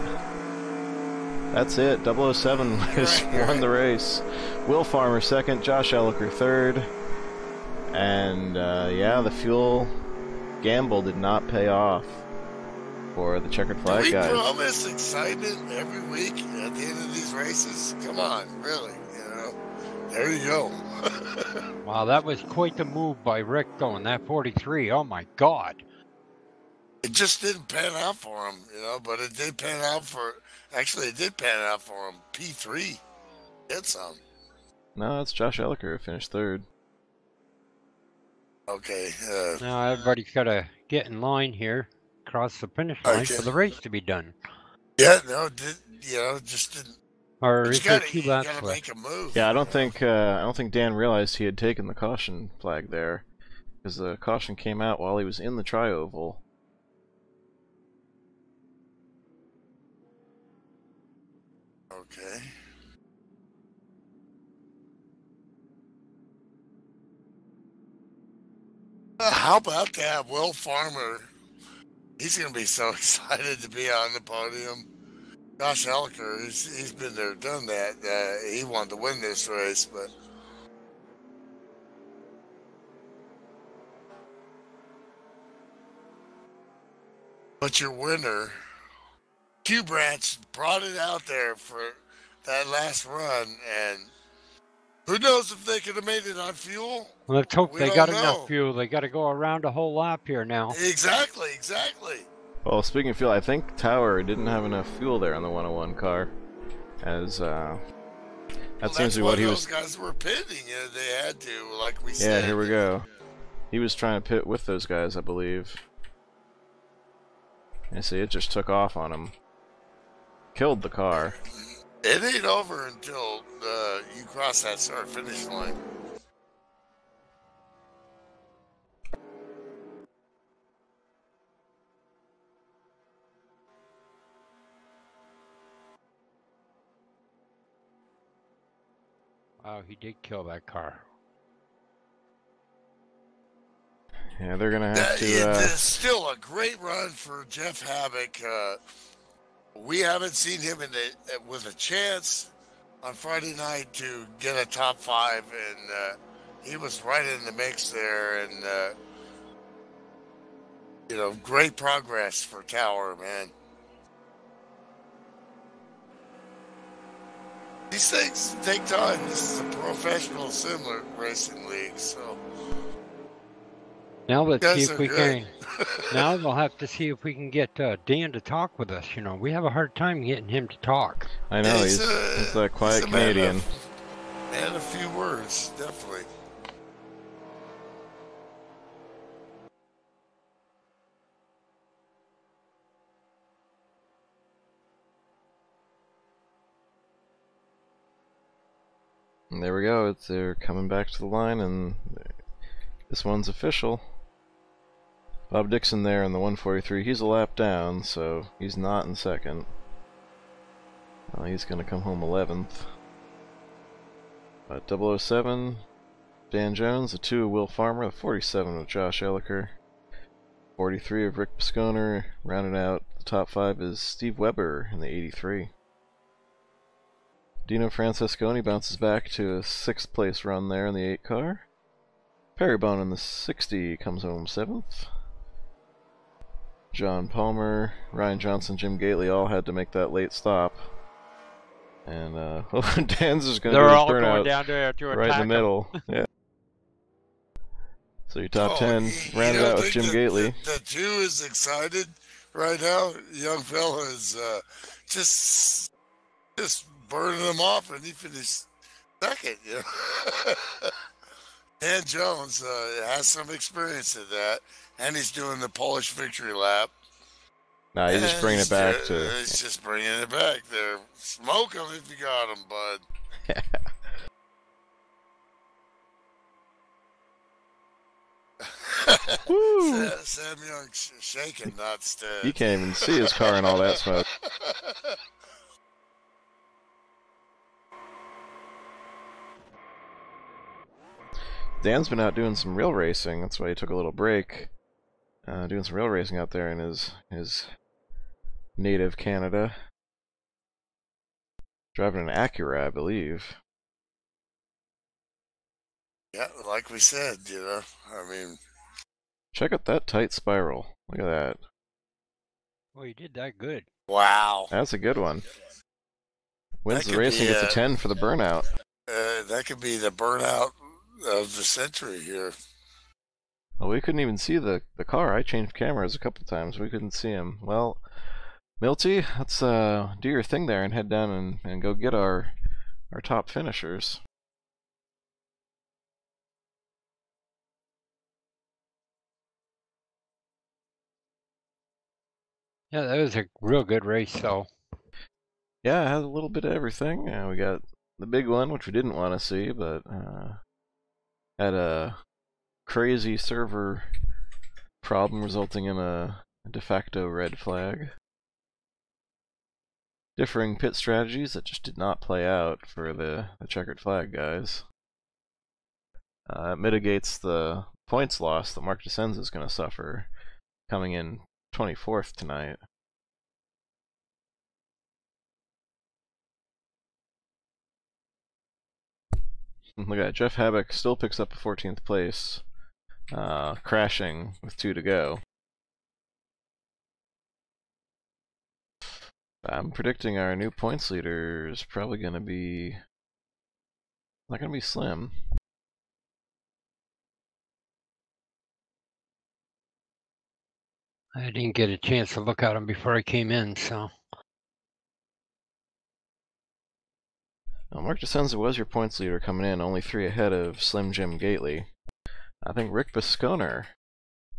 That's it. 007 has won the race. Will Farmer second, Josh Elliker third. And, yeah, the fuel gamble did not pay off for the checkered flag guys. Do we promise excitement every week at the end of these races? Come on, really, you know? There you go. Wow, that was quite the move by Rick going that 43. Oh my God. It just didn't pan out for him, you know, but it did pan out for, actually it did pan out for him. P3 did some. No, it's Josh Elliker who finished third. Okay. Now everybody's got to get in line here, cross the finish line for the race to be done. Yeah, no, just didn't. Or But is there 2 laps gotta left? make a move. Yeah, I don't think Dan realized he had taken the caution flag there, because the caution came out while he was in the tri-oval. Okay. How about that, Will Farmer? He's going to be so excited to be on the podium. Josh Elliker, he's been there, done that. He wanted to win this race, but your winner, Q Branch, brought it out there for that last run, and who knows if they could have made it on fuel? Well, let's hope We they don't got know. enough fuel. They got to go around a whole lap here now. Exactly. Well, speaking of fuel, I think Tower didn't have enough fuel there on the 101 car, as that seems to be what he was. Those guys were pitting. They had to, like we said. Yeah, here we go. He was trying to pit with those guys, I believe. And see, it just took off on him. Killed the car. It ain't over until you cross that start-finish line. Wow, he did kill that car. Yeah, they're gonna have to. It's still a great run for Jeff Havoc. We haven't seen him with a chance on Friday night to get a top 5, and he was right in the mix there. And great progress for Tower, man. These things take time. This is a professional similar racing league, so. Now let's see Guys if are we good. can. Now we'll have to see if we can get Dan to talk with us. You know, we have a hard time getting him to talk. I know he's a quiet Canadian. Man, a few words, definitely. And there we go. They're coming back to the line, and this one's official. Bob Dixon there in the 143. He's a lap down, so he's not in second. He's going to come home 11th. But 007, Dan Jones, the 2 of Will Farmer, the 47 of Josh Elliker, 43 of Rick Pisconer. Rounded out the top 5 is Steve Weber in the 83. Dino Francesconi bounces back to a 6th place run there in the 8 car. Perrybone in the 60 comes home 7th. John Palmer, Ryan Johnson, Jim Gately all had to make that late stop. And Dan's just going to do his all going burnout down there to right in the attack 'em. middle. Yeah. So your top 10 you rounded don't out with think Jim that, Gately. that Jew is excited right now? Young fella is just burning him off, and he finished second. You know? Dan Jones has some experience in that, and he's doing the Polish victory lap. Nah, he's just bringing it back to... He's just bringing it back there. Smoke him if you got him, bud. Woo! Sam Young's shaking, not stead. You can't even see his car in all that smoke. Dan's been out doing some real racing. That's why he took a little break. Doing some real racing out there in his native Canada. Driving an Acura, I believe. Yeah, like we said, you know, I mean... Check out that tight spiral. Look at that. Well, you did that good. Wow. That's a good one. Wins That the could racing, be, gets a 10 for the burnout. That could be the burnout of the century here. Well, we couldn't even see the car. I changed cameras a couple times. We couldn't see him. Well, Milty, let's do your thing there and head down and go get our top finishers. Yeah, that was a real good race, though. Yeah, it had a little bit of everything. We got the big one, which we didn't want to see, but had a crazy server problem resulting in a de facto red flag. Differing pit strategies that just did not play out for the checkered flag guys. It mitigates the points loss that Mark DeSenza is going to suffer coming in 24th tonight. Look at that, Jeff Habek still picks up a 14th place, crashing with 2 to go. I'm predicting our new points leader is probably going to be not going to be Slim. I didn't get a chance to look at him before I came in, so. Well, Mark DeSenza was your points leader coming in, only 3 ahead of Slim Jim Gately. I think Rick Bisconer.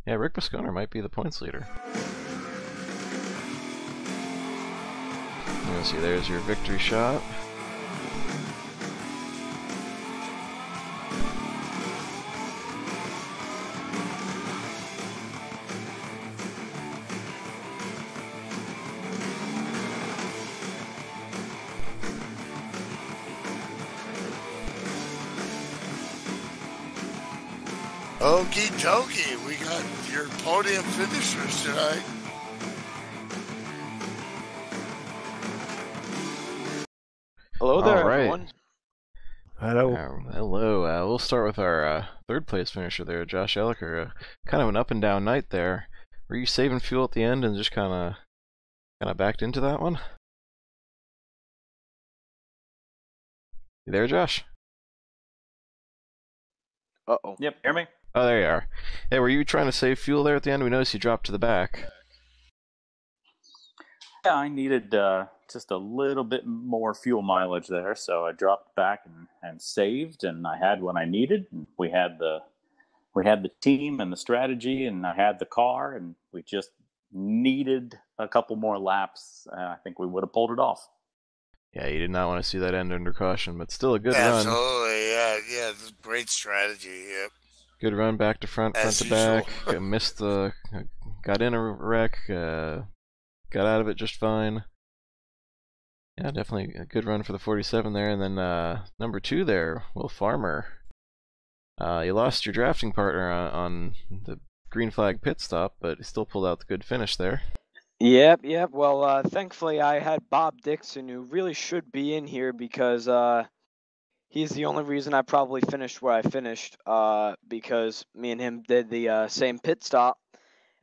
Yeah, Rick Bisconer might be the points leader. Let's see, there's your victory shot. Okie dokie, we got your podium finishers tonight. Hello there, All right. everyone. Hello. Hello. We'll start with our 3rd place finisher there, Josh Elliker. Kind of an up and down night there. Were you saving fuel at the end and just kind of backed into that one? You there, Josh? Uh-oh. Yep, hear me? Oh, there you are. Hey, were you trying to save fuel there at the end? We noticed you dropped to the back. Yeah, I needed just a little bit more fuel mileage there, so I dropped back and saved, and I had what I needed. And we had the team and the strategy, and I had the car, and we just needed a couple more laps. I think we would have pulled it off. Yeah, you did not want to see that end under caution, but still a good run. Absolutely, yeah, great strategy. Yep. Good run back to front, front As to usual. back. Missed the, got in a wreck, got out of it just fine. Yeah, definitely a good run for the 47 there. And then number 2 there, Will Farmer. You lost your drafting partner on the green flag pit stop, but he still pulled out the good finish there. Yep. Well, thankfully I had Bob Dixon, who really should be in here because he's the only reason I probably finished where I finished, because me and him did the same pit stop.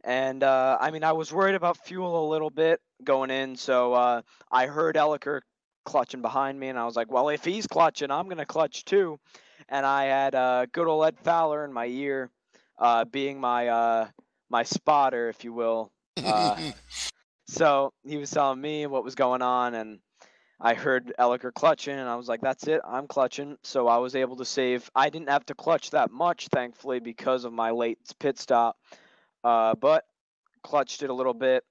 And I mean, I was worried about fuel a little bit going in, so I heard Elliker clutching behind me, and I was like, well, if he's clutching, I'm going to clutch too. And I had good old Ed Fowler in my ear, being my spotter, if you will. So he was telling me what was going on, and I heard Elliker clutching, and I was like, that's it, I'm clutching. So I was able to save. I didn't have to clutch that much, thankfully, because of my late pit stop, but clutched it a little bit,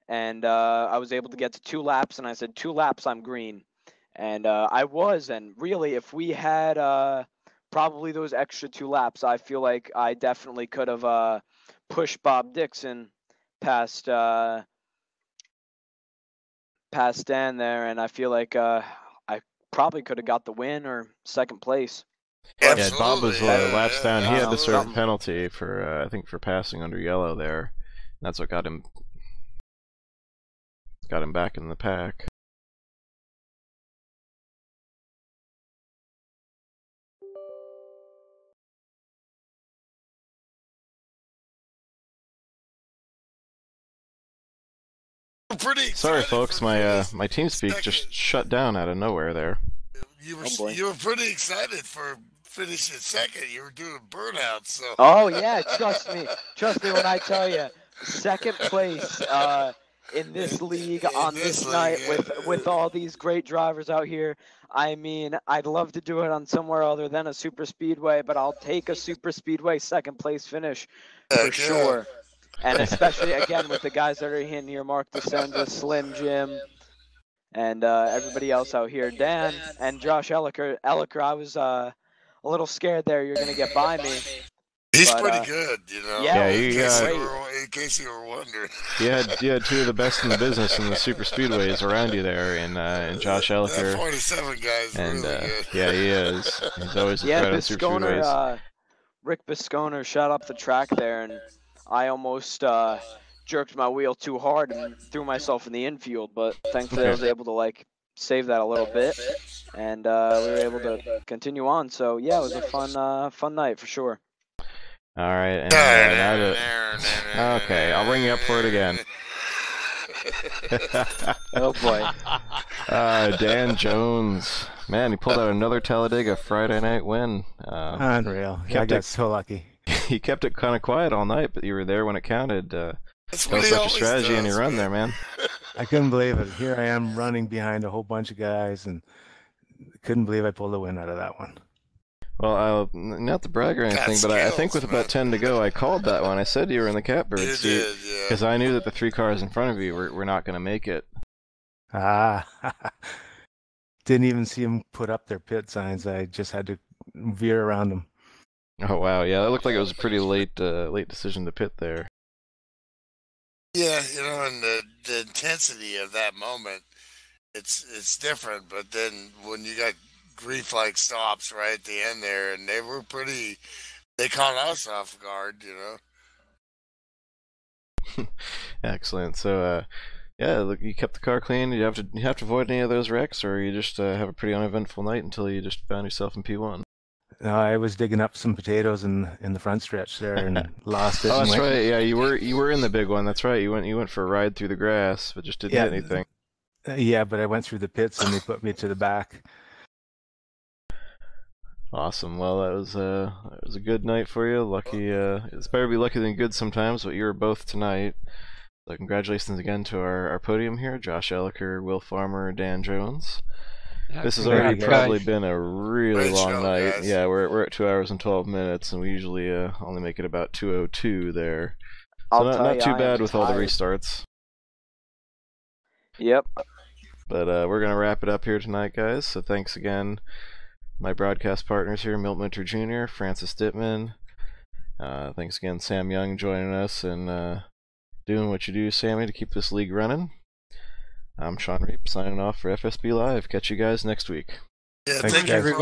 and I was able to get to 2 laps, and I said, 2 laps, I'm green. And I was, and really, if we had probably those extra 2 laps, I feel like I definitely could have pushed Bob Dixon past Dan there, and I feel like I probably could have got the win or second place. Yeah, Bob was laps down. He had to serve a something. penalty for I think for passing under yellow there. That's what got him back in the pack. Sorry, folks, my my TeamSpeak just shut down out of nowhere there. You were pretty excited for finishing second. You were doing burnouts, so. Oh yeah, trust me when I tell you, second place in this league on this night with all these great drivers out here. I mean, I'd love to do it on somewhere other than a super speedway, but I'll take a super speedway second place finish for sure. And especially again with the guys that are in here, Mark DeSenza, Slim Jim, and everybody else out here, Dan and Josh Elliker. I was a little scared there you're gonna get by me. He's pretty good, you know. Yeah, in case you were wondering. You had 2 of the best in the business in the super speedways around you there, in Josh Elliker. That 47 guy's and really good. yeah, he is. He's always a threat on super speedways. Rick Bisconer shot up the track there, and I almost jerked my wheel too hard and threw myself in the infield, but thankfully I was able to save that a little bit, and we were able to continue on. So yeah, it was a fun night for sure. All right, and okay, I'll bring you up for it again. Oh boy. Dan Jones, man, he pulled out another Talladega Friday night win. Unreal. I got so lucky. He kept it kind of quiet all night, but you were there when it counted. That was such a strategy in your run there, man. I couldn't believe it. Here I am running behind a whole bunch of guys, and couldn't believe I pulled a win out of that one. Well, not to brag or anything, but I think with about 10 to go, I called that one. I said you were in the catbird seat because I knew that the 3 cars in front of you were not going to make it. Didn't even see them put up their pit signs. I just had to veer around them. Oh wow, yeah, that looked like it was a pretty late decision to pit there. Yeah, you know, and the intensity of that moment, it's different. But then when you got grief-like stops right at the end there, and they caught us off guard, you know. Excellent. So, yeah, look, you kept the car clean. You have to avoid any of those wrecks, or you just have a pretty uneventful night until you just found yourself in P1. No, I was digging up some potatoes in the front stretch there and lost it. Oh, that's right. Yeah, you were in the big one. That's right. You went for a ride through the grass, but just didn't hit anything. Yeah, but I went through the pits and they put me to the back. Awesome. Well, it was a good night for you. Lucky. It's better to be lucky than good sometimes, but you were both tonight. So congratulations again to our podium here: Josh Elliker, Will Farmer, Dan Jones. This has already probably been a really long night. Guys. Yeah, we're at 2 hours and 12 minutes, and we usually only make it about 2:02 there. So not too bad with all the restarts. Yep. But we're gonna wrap it up here tonight, guys. So thanks again, my broadcast partners here: Milt Minter Jr., Francis Dittman. Thanks again, Sam Young, joining us and doing what you do, Sammy, to keep this league running. I'm Shawn Reap, signing off for FSB Live. Catch you guys next week. Yeah, Thanks, thank you, everybody.